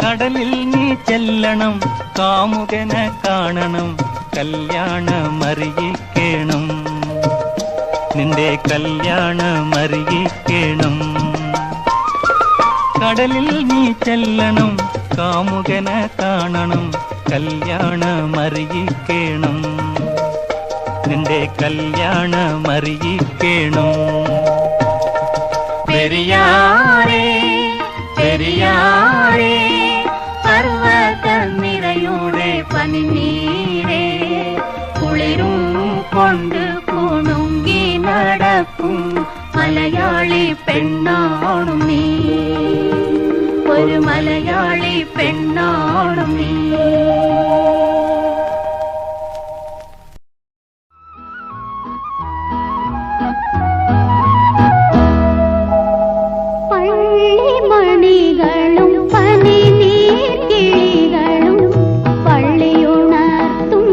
കടലിൽ നീ ചെല്ലണം, കാമുകനെ കാണണം, കല്യാണമറിയിക്കണം, നിന്റെ കല്യാണമറിയിക്കണം. കടലിൽ നീ ചെല്ലണം, കാമുകനെ കാണണം, കല്യാണമറിയിക്കണം, നിന്റെ കല്യാണമറിയിക്കണം. പെരിയാരേ പെരിയാരേ പർവ്വത നിറയുടെ പനിനീരേ കുളിരും കൊണ്ട് കുണുങ്ങി നടക്കും മലയാളി പെണ്ണാണു നീ, ഒരു മലയാളി പെണ്ണാണു നീ. പള്ളിമണികളും പനിനീർക്കിളികളും പള്ളിയുണർത്തും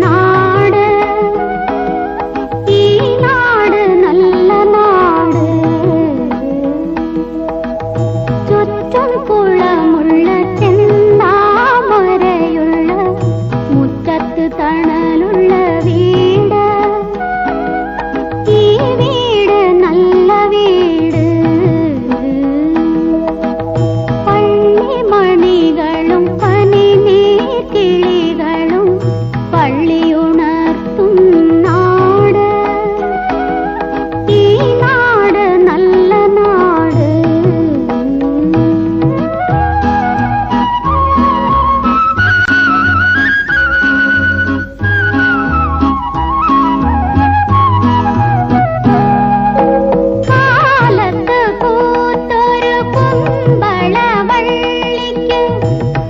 നാട്, ഈ നാട് നല്ല നാട്. ചുറ്റും കുളമുള്ള ചെന്താമരയുള്ള മുറ്റത്ത് തണലുള്ള വീട്, ഈ വീട് നല്ല വീട്. പള്ളിമണികളും പനിനീർക്കിളികളും പള്ളിയുണർത്തും നാട്, ഈ നാട് നല്ല നാട്. കാലത്ത് കൂത്തൊരു കുമ്പളവള്ളിക്ക്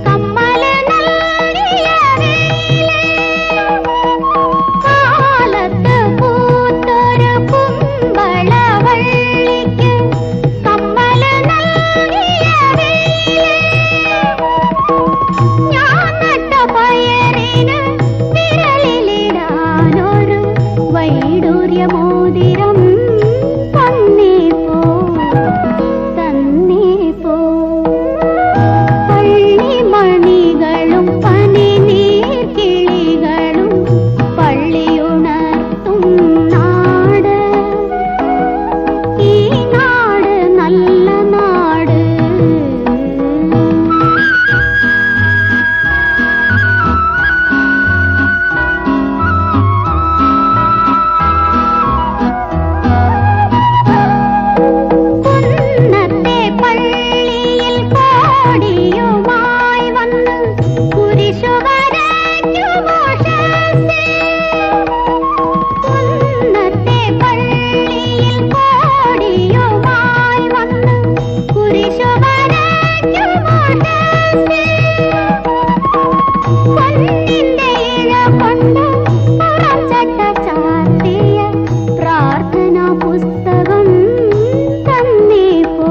കമ്മല നൽകിയ വേലേ, കാലത്ത് കൂത്തൊരു കുമ്പളവള്ളിക്ക് കമ്മല നൽകിയ വേലേ, ഞാൻ നട്ട പയറിന് വിരലിലിടാനൊരു വൈഡൂര്യമോതിരം തന്നേ പോ. പള്ളിമണികളും പനിനീർക്കിളികളും പള്ളിയുണർത്തും നാട്, ഈ നാട് നല്ല നാട്. കുന്നത്തെ പള്ളിയിൽ കോടിയുമായി വന്ന് കുരിശു വരയ്ക്കുമോ ശാസ്ത്രീ, കുന്നത്തെ പള്ളിയിൽ കോടിയുമായി വന്ന് കുരിശു വരയ്ക്കുമോ ശാസ്ത്രീ, പൊന്നിന്റെ ഇഴ കൊണ്ട് പുറംചട്ട ചാർത്തിയ പ്രാർത്ഥനാ പുസ്തകം തന്നേ പോ.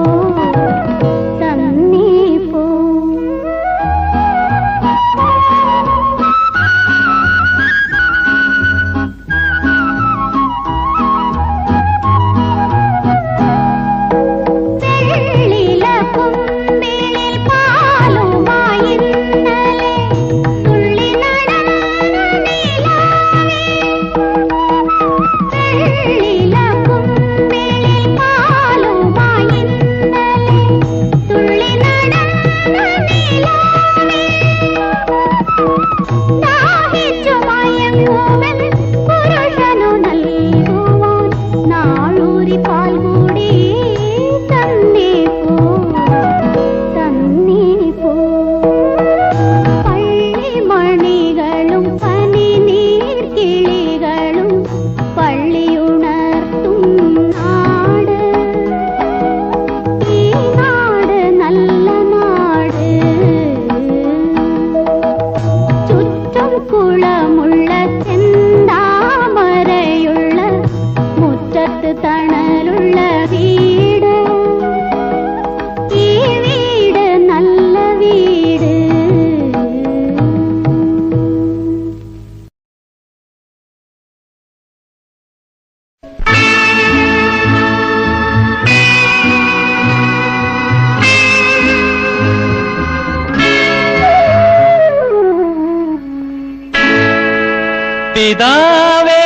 വെള്ളില കുമ്പിളിൽ പാലുമായി ഇന്നലെ തുള്ളി നടന്ന നിലാവേ, വെള്ളില കുമ്പിളിൽ പാലുമായി ഇന്നലെ തുള്ളി നടന്ന നിലാവേ, ദാഹിച്ചു മയങ്ങുമെൻ പുരുഷനു നൽകുവാൻ നാളൂരി പാൽ കൂടി തന്നേ പോ. പള്ളിമണികളും പനിനീർക്കിളികളും പള്ളിയുണർത്തും നാട്, ഈ നാട് നല്ല നാട്. ചുറ്റും കുളമുള്ള ചെന്താമരയുള്ള മുറ്റത്ത് തണലുള്ള വീട്, ഈ വീട് നല്ല വീട്. പിതാവേ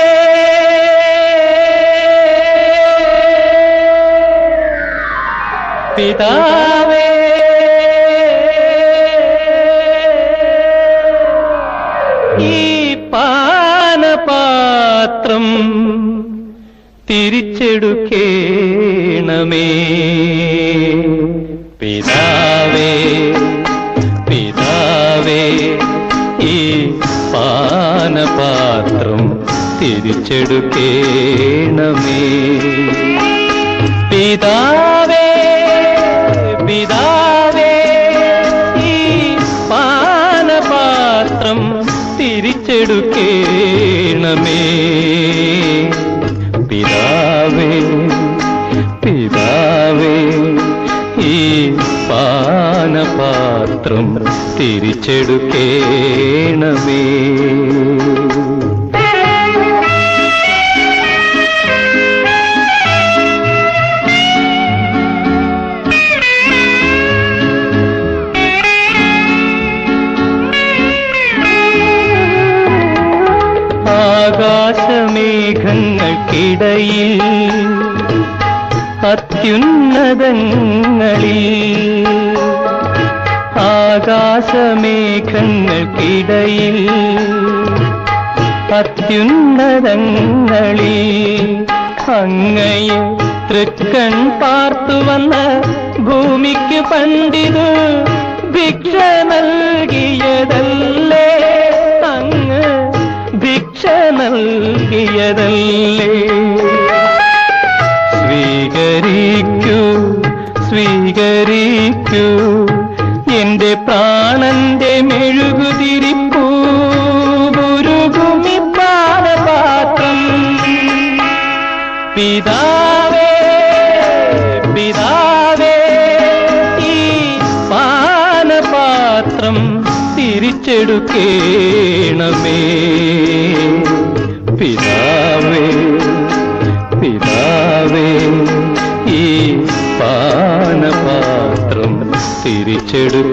പിതാവേ ഈ പാനപാത്രം തിരിച്ചെടുക്കേണമേ. പിതാവേ പിതാവേ ഈ പാനപാത്രം തിരിച്ചെടുക്കേണമേ. പിതാവേ പിതാവേ ഈ പാനപാത്രം തിരിച്ചെടുക്കേണമേ. പിതാവേ പിതാവേ ഈ പാനപാത്രം തിരിച്ചെടുക്കേണമേ. ആകാശമേഘങ്ങൾക്കിടയിൽ അത്യുന്നതങ്ങളിൽ ആകാശമേഘങ്ങൾക്കിടയിൽ അത്യുന്നതങ്ങളിൽ അങ്ങയെ തൃക്കൺ പാർത്തു വന്ന ഭൂമിക്ക് പണ്ടിത് ഭിക്ഷ നൽകിയതല്ലേ, അങ്ങ് ഭിക്ഷ നൽകിയതല്ലേ. സ്വീകരിക്കൂ സ്വീകരിക്കൂ എന്റെ പ്രാണന്റെ മെഴുകുതിരിപ്പൂ ഉരുകുമി പാനപാത്രം. പിതാവേ പിതാവേ ഈ പാനപാത്രം തിരിച്ചെടുക്കേണമേ. പിതാവേ പിതാവേ ഈ പാനപാത്രം തിരിച്ചെടുക്കേണമേ.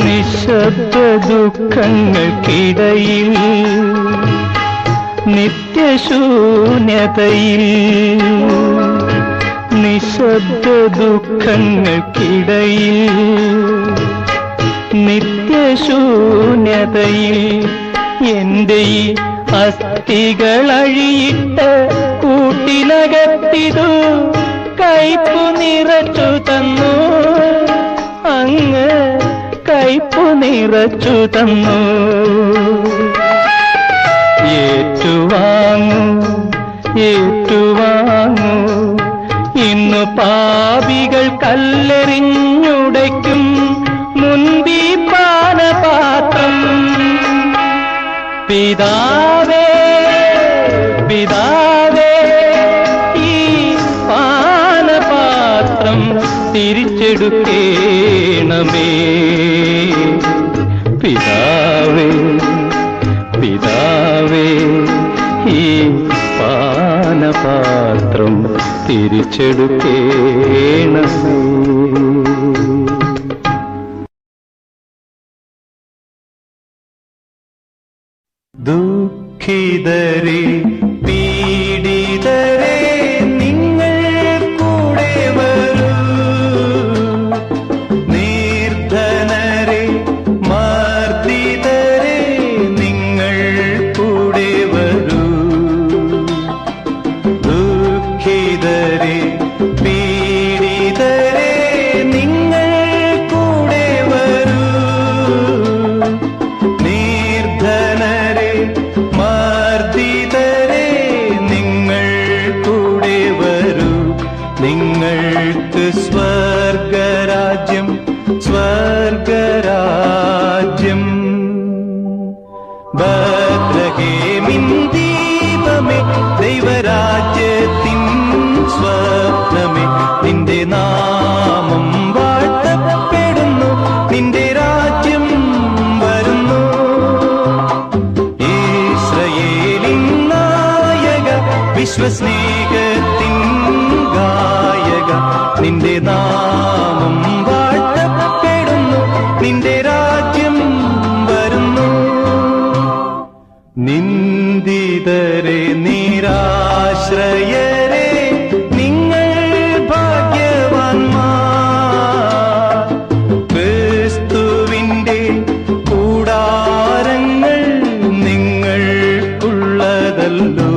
നിശബ്ദ ദുഃഖങ്ങൾക്കിടയിൽ നിത്യശൂന്യതയിൽ നിശബ്ദ ദുഃഖങ്ങൾക്കിടയിൽ നിത്യശൂന്യതയിൽ എന്റെ ഈ അസ്ഥികളഴിയിട്ട് കൂട്ടിനകത്തിതു കൈപ്പു നിറച്ചു തന്നു, അങ്ങ് കൈപ്പു നിറച്ചു തന്നു. ഏറ്റുവാങ്ങൂ ഏറ്റുവാങ്ങൂ ഇന്നു പാപികൾ കല്ലെറിഞ്ഞുടയ്ക്കും മുൻപീ പാനപാത്രം. പിതാവേ പിതാവേ ഈ പാനപാത്രം തിരിച്ചെടുക്കേണമേ. പിതാവേ പിതാവേ ഈ പാനപാത്രം തിരിച്ചെടുക്കേണമേ. ദുഃഖിതരെ പീഡിതരെ നിങ്ങൾ കൂടെ വരൂ, നിർധനരെ മർദ്ദിതരെ നിങ്ങൾ കൂടെ വരൂ. ദുഃഖിതരെ പീഡിതരെ നിങ്ങൾ കൂടെ വരൂ, നിർധനരെ മർദ്ദിതരെ നിങ്ങൾ കൂടെ വരൂ. നിങ്ങൾക്ക് സ്വർഗരാജ്യം സ്വർഗരാജ്യം. ബത്ലഹേമിൻ ദീപമേ ദൈവരാജ്യത്തിൻ സ്വപ്നമേ, നിന്റെ നാമം വാഴ്ത്തപ്പെടുന്നു, നിന്റെ രാജ്യം വരുന്നു. ഇസ്രായേലിൻ നായക വിശ്വസ്നേഹത്തിൻ ഗായക, നിന്റെ നാമം വാഴ്ത്തപ്പെടുന്നു, നിന്റെ രാജ്യം വരുന്നു. നിന്ദിതരെ നിരാശ്രയരെ നിങ്ങൾ ഭാഗ്യവാന്മാർ. ക്രിസ്തുവിന്റെ കൂടാരങ്ങൾ നിങ്ങൾക്കുള്ളതല്ലോ.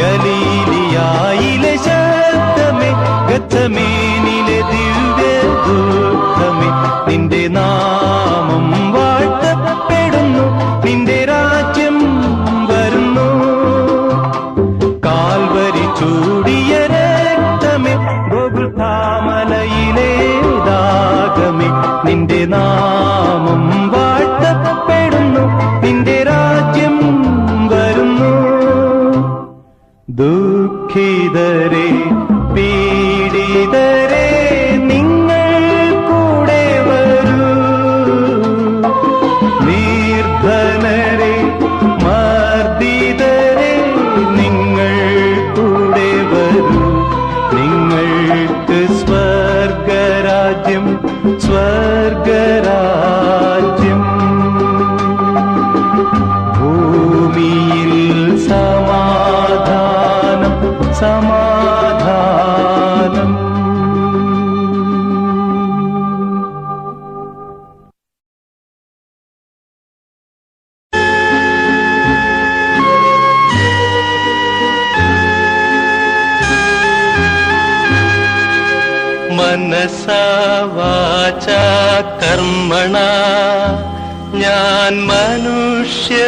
ഗലീലിയായിലെ ശബ്ദമേ, ഗത്സമേനിലെ ദിവ്യദൂതമേ, നിന്റെ നാമം വാഴ്ത്തപ്പെടുന്നു, നിന്റെ രാജ്യം വരുന്നു. കാൽവരി ചൂടിയ രക്തമേ, ഗോഗുൽഥാമലയിലെ ദാഗമേ, നിന്റെ നാമം വാഴ്ത്തപ്പെടുന്നു, നിന്റെ രാജ്യം വരുന്നു. ദുഃഖിതരെ പീഡിതരെ നിങ്ങൾ കൂടെ വരൂ, നിർധനരെ മർദ്ദിതരെ നിങ്ങൾ കൂടെ വരൂ. നിങ്ങൾക്ക് സ്വർഗരാജ്യം, സ്വർഗരാജ്യം. ഭൂമിയിൽ സമാധാനം, സമാധാനം. മനസാ വാചാ കർമ്മണാ ഞാൻ മനുഷ്യപുത്രനെ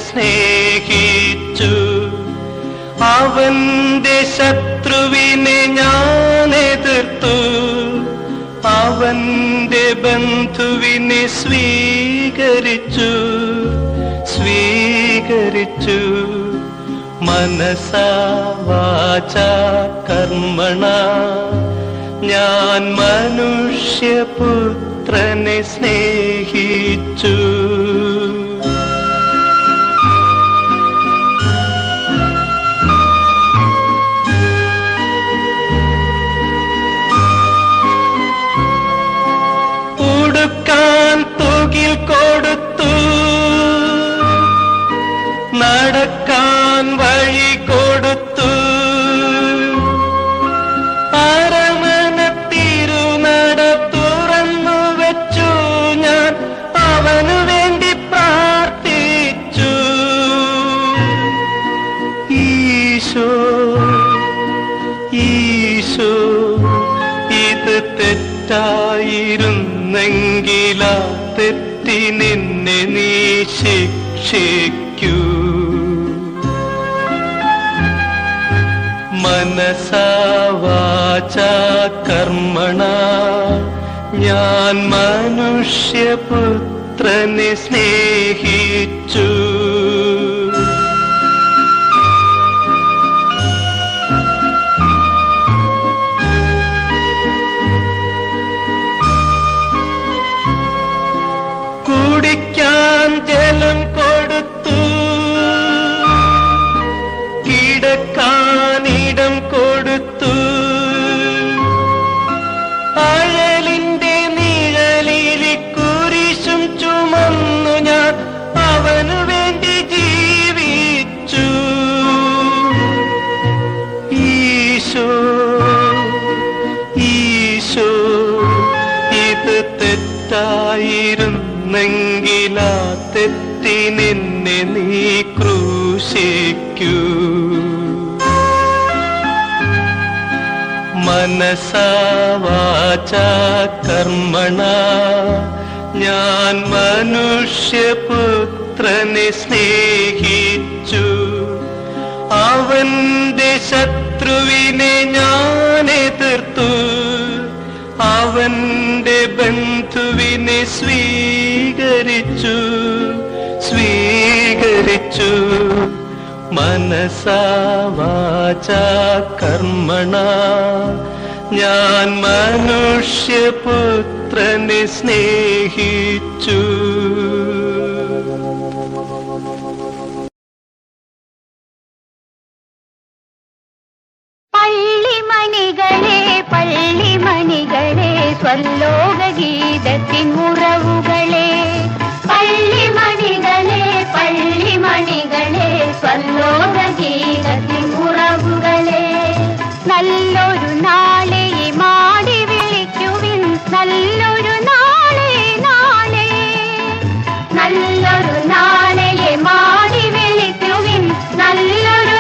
സ്നേഹിച്ചു. അവന്റെ ശത്രുവിനെ ഞാൻ എതിർത്തു, അവന്റെ ബന്ധുവിനെ സ്വീകരിച്ചു, സ്വീകരിച്ചു. മനസാ വാചാ കർമ്മണാ ഞാൻ മനുഷ്യപുത്രനെ സ്നേഹിച്ചു. ഉടുക്കാൻ തുകിൽ കൊടുത്തു, നടക്കാൻ വഴി കൊടുത്തു, അരമന തിരുനട തുറന്നു വെച്ചു ഞാൻ അവനു വേണ്ടി പ്രാർത്ഥിച്ചു. ഈശോ, ഈശോ, ഇത് തെറ്റായിരുന്നെങ്കിലാ തെറ്റിനെന്നെ നീ ശിക്ഷിക്കൂ. മനസാ വാചാ കർമ്മണാ ഞാൻ മനുഷ്യപുത്രനെ സ്നേഹിച്ചു. കുടിക്കാൻ ജലം കൊടുത്തു, കിടക്കാനിടം കൊടുത്തു, അഴലിന്റെ നിഴലിൽ കുരിശും ചുമന്നു ഞാൻ അവനു വേണ്ടി ജീവിച്ചു. ഈശോ, ഈശോ, ഇത് തെറ്റായിരുന്നെങ്കിലാ തെറ്റിനെന്നെ നീ ക്രൂശിക്കൂ. മനസാ വാചാ കർമ്മണാ ഞാൻ മനുഷ്യപുത്രനെ സ്നേഹിച്ചു. അവന്റെ ശത്രുവിനെ ഞാൻ എതിർത്തു, അവന്റെ ബന്ധുവിനെ സ്വീകരിച്ചു, സ്വീകരിച്ചു. മനസാ വാചാ കർമ്മണാ ഞാൻ മനുഷ്യപുത്രനെ സ്നേഹിച്ചു. പള്ളിമണികളെ, പള്ളിമണികളെ, സ്വല്ലോകഗീതത്തിൻ ഉറവുകളെ. പള്ളിമണികളെ, പള്ളിമണികളെ, സ്വല്ലോകഗീതത്തിൻ ഉറവുകളെ. നല്ലൊരു നാളെ മാടി വിളിക്കുവിൻ, നല്ലൊരു നാളെ, നാളെ. നല്ലൊരു നാളെ മാടി വിളിക്കുവിൻ, നല്ലൊരു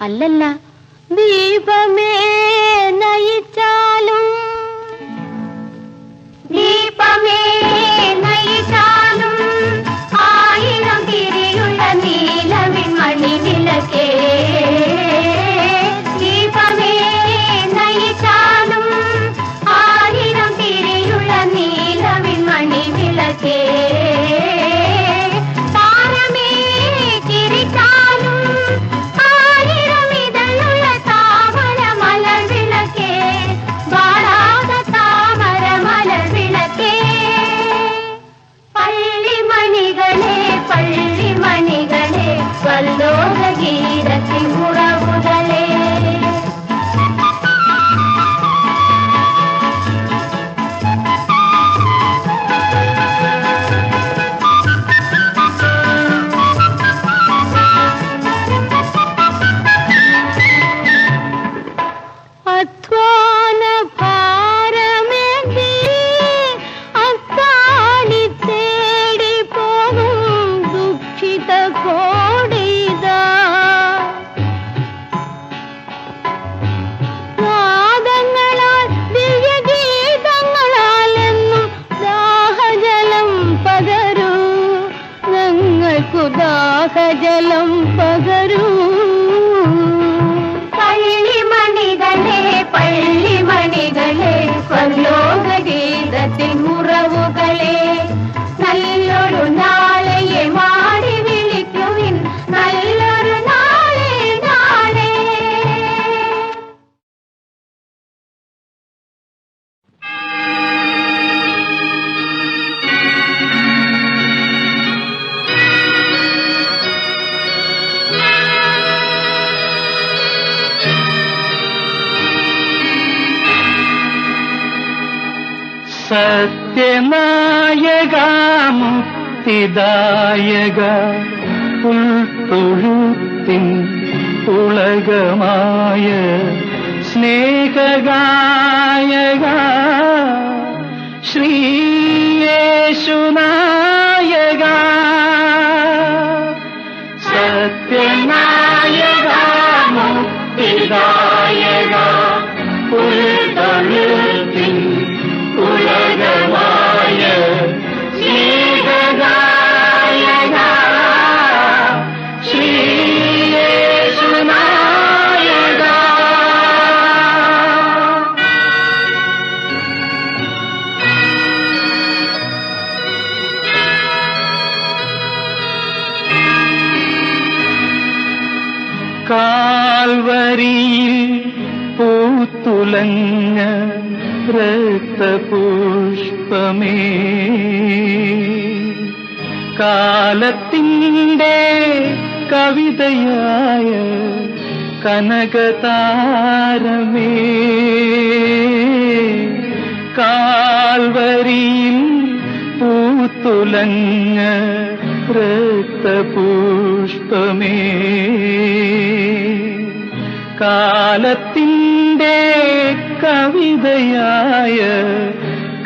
അല്ലല്ല, ദീപമേ നയിച്ചാലും ദീപമേ നയിച്ചാലും ആയിരം തിരിയുള്ള നീലവിൻ മണിവിളക്കേ, ദീപമേ നയിച്ചാലും ആയിരം തിരിയുള്ള നീലവിൻ മണിവിളക്കേ, താരമേ ചിരിച്ചാലും ആയിരം ഇതളുള്ള താമര മലർവിളക്കേ, വാടാത താമര മലർവിളക്കേ, പള്ളിമണികളെ പള്ളിമണികളെ വല്ലോക ഗീതത്തിൻ ഉറവുകളെ. അധ്വാന ഭാരമേന്തി അത്താണി തേടി പോകും ദുഃഖിത കോടിതാ, നാദങ്ങളാൽ ദിവ്യഗീതങ്ങളാൽ എന്നും ദാഹജലം പകരൂ, ഞങ്ങൾക്കു ദാഹജലം പകരൂ. പള്ളിമണികളെ പള്ളിമണികളെ പരലോക ഗീതത്തിൻ ഉറവുകളെ, നല്ലൊരു നാളെയെ മാടി വിളിക്കുവിൻ, നല്ലൊരു നാളെ നാളെ. സത്യനായക മുക്തിദായക ഉൾത്തൊഴുത്തിൻ ഉളകമായ സ്നേഹഗായക ശ്രീയേശുനായക, സത്യനായക മുക്തിദായക ഉൾത്തൊഴുത്തിൻ ഉലകമായ സ്നേഹഗായക ശ്രീയേശുനായക. കാൽവരിയിൽ പൂത്തുലഞ്ഞ രക്തപുഷ്പമേ, കാലത്തിൻ്റെ കവിതയായ കനകതാരമേ, കാൽവരിയിൽ പൂത്തുലഞ്ഞ രക്തപുഷ്പമേ, കാലത്തിൻ്റെ കവിതയായ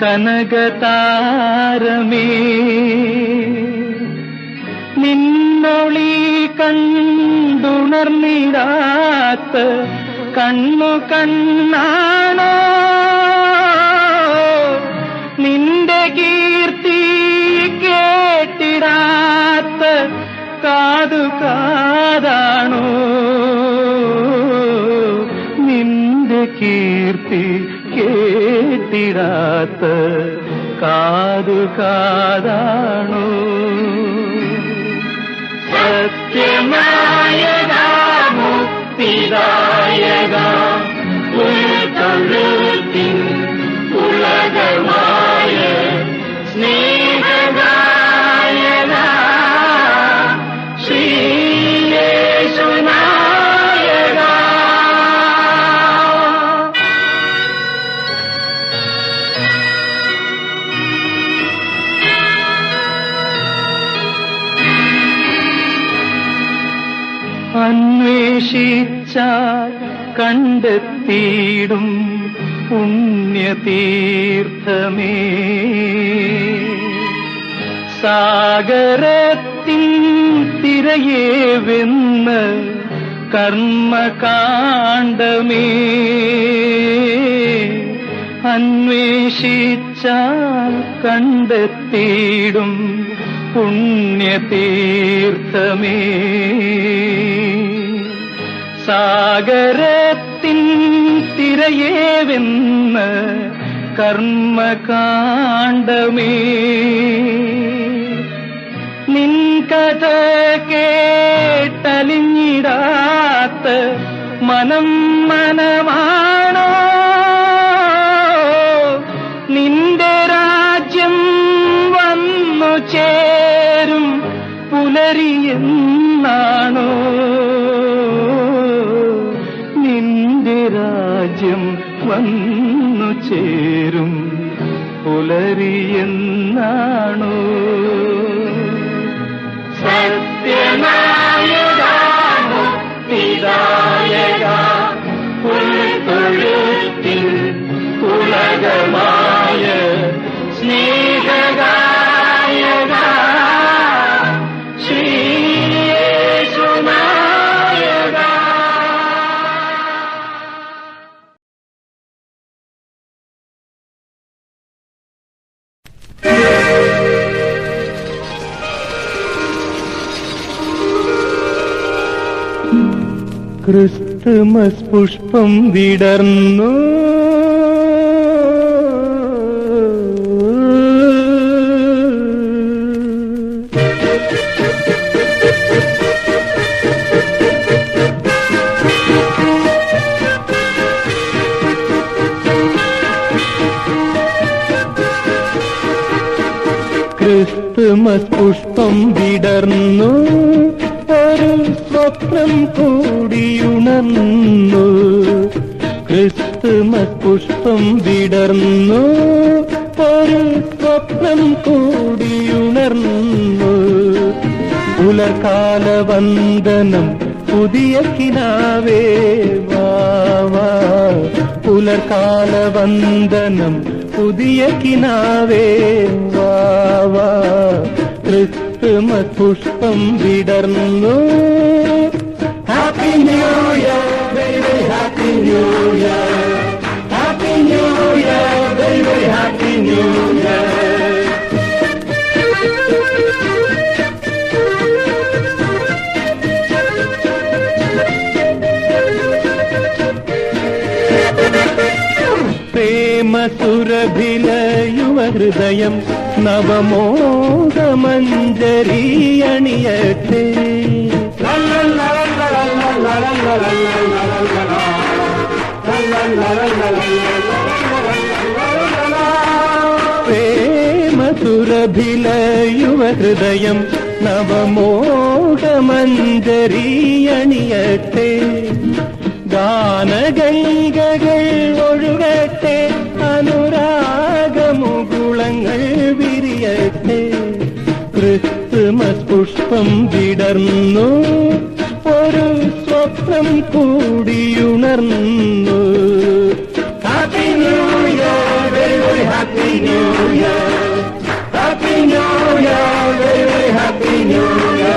കനകതാരമേ, നിന്നൊളി കണ്ടുണർന്നിടാത്ത കണ്ണു കണ്ണാണോ, നിന്റെ കീർത്തി കേട്ടിടാത്ത കാതു കാതാണോ, നിന്റെ കീർത്തി കേട്ടിടാത്ത കാതു കാതാണോ. സത്യനായക മുക്തിദായക ഉൾത്തൊഴുത്തിൻ ഉലകമായ സ്നേഹഗായക ശ്രീയേശുനായക. അന്വേഷിച്ചാൽ കണ്ടെത്തിയിടും പുണ്യതീർത്ഥമേ, സാഗരത്തിൻ തിരയെ വെന്ന് കർമ്മകാണ്ഡമേ അന്വേഷിച്ചാൽ കണ്ടെത്തിയിടും പുണ്യതീർത്ഥമേ സാഗരത്തിൻ തിരയേ വെന്ന് കർമ്മകാണ്ഡമേ നിൻ കഥ കേട്ടലിഞ്ഞിടാത്ത മനം മനമാണോ നിന്റെ രാജ്യം വന്നു ചേരും പുലരിയെന്നാണോ നിന്റെ രാജ്യം വന്നു ചേരും പുലരിയെന്നാണോ സത്യനായക മുക്തിദായക പുൽത്തൊഴുത്തിൻ ഉലകമായ സ്നേഹഗായക ശ്രീയേശുനായക ക്രിസ്തുമസ് പുഷ്പം വിടർന്നു ക്രിസ്തുമസ് പുഷ്പം വിടർന്നു ഒരു സ്വപ്നം കൂടിയുണർന്നു ക്രിസ്തുമസ് പുഷ്പം വിടർന്നു ഒരു സ്വപ്നം കൂടിയുണർന്നു പുലർകാല വന്ദനം പുതിയ കിനാവേ വാവാ പുലർകാല വന്ദനം പുതിയ കിനാവേ വാവാ ക്രിസ്തുമസ് പുഷ്പം വിടർന്നു happy new year very very happy new year happy new year very very happy new year പ്രേമസുരഭില യുവഹൃദയം നവമോഹമഞ്ജരീയണിയട്ടെ പ്രേമസുരഭില യുവഹൃദയം നവമോഹമഞ്ജരീയണിയട്ടെ ഗാനഗംഗകൾ ഒഴുകട്ടെ അനുരാഗമുകുളങ്ങൾ വിരിയട്ടെ ക്രിസ്തുമസ് പുഷ്പം വിടർന്നു ഒരു സ്വപ്നം കൂടിയുണർന്നു happy new year very very happy new year happy new year very very happy new year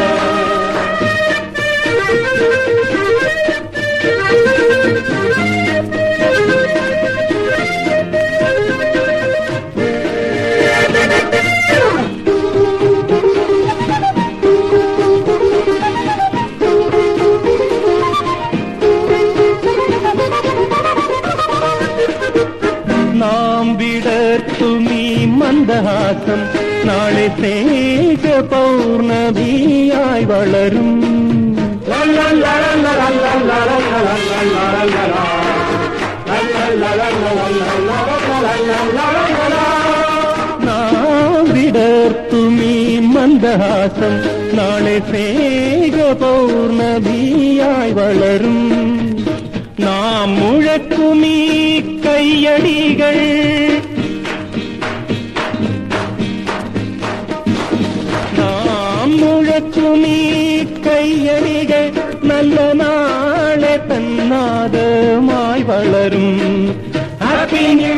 നാം വിടർത്തുമീ മന്ദഹാസം നാളെ സ്നേഹ പൗർണമിയായി വളരും നാം വിടർത്തുമീ മന്ദഹാസം നാളെ സ്നേഹ പൗർണമിയായി വളരും നാം മുഴക്കുമീ കയ്യടികൾ നാം മുഴക്കുമീ കയ്യടികൾ നല്ല നാളെ തന്നാദമായി വളരും ഹാപ്പി ന്യൂ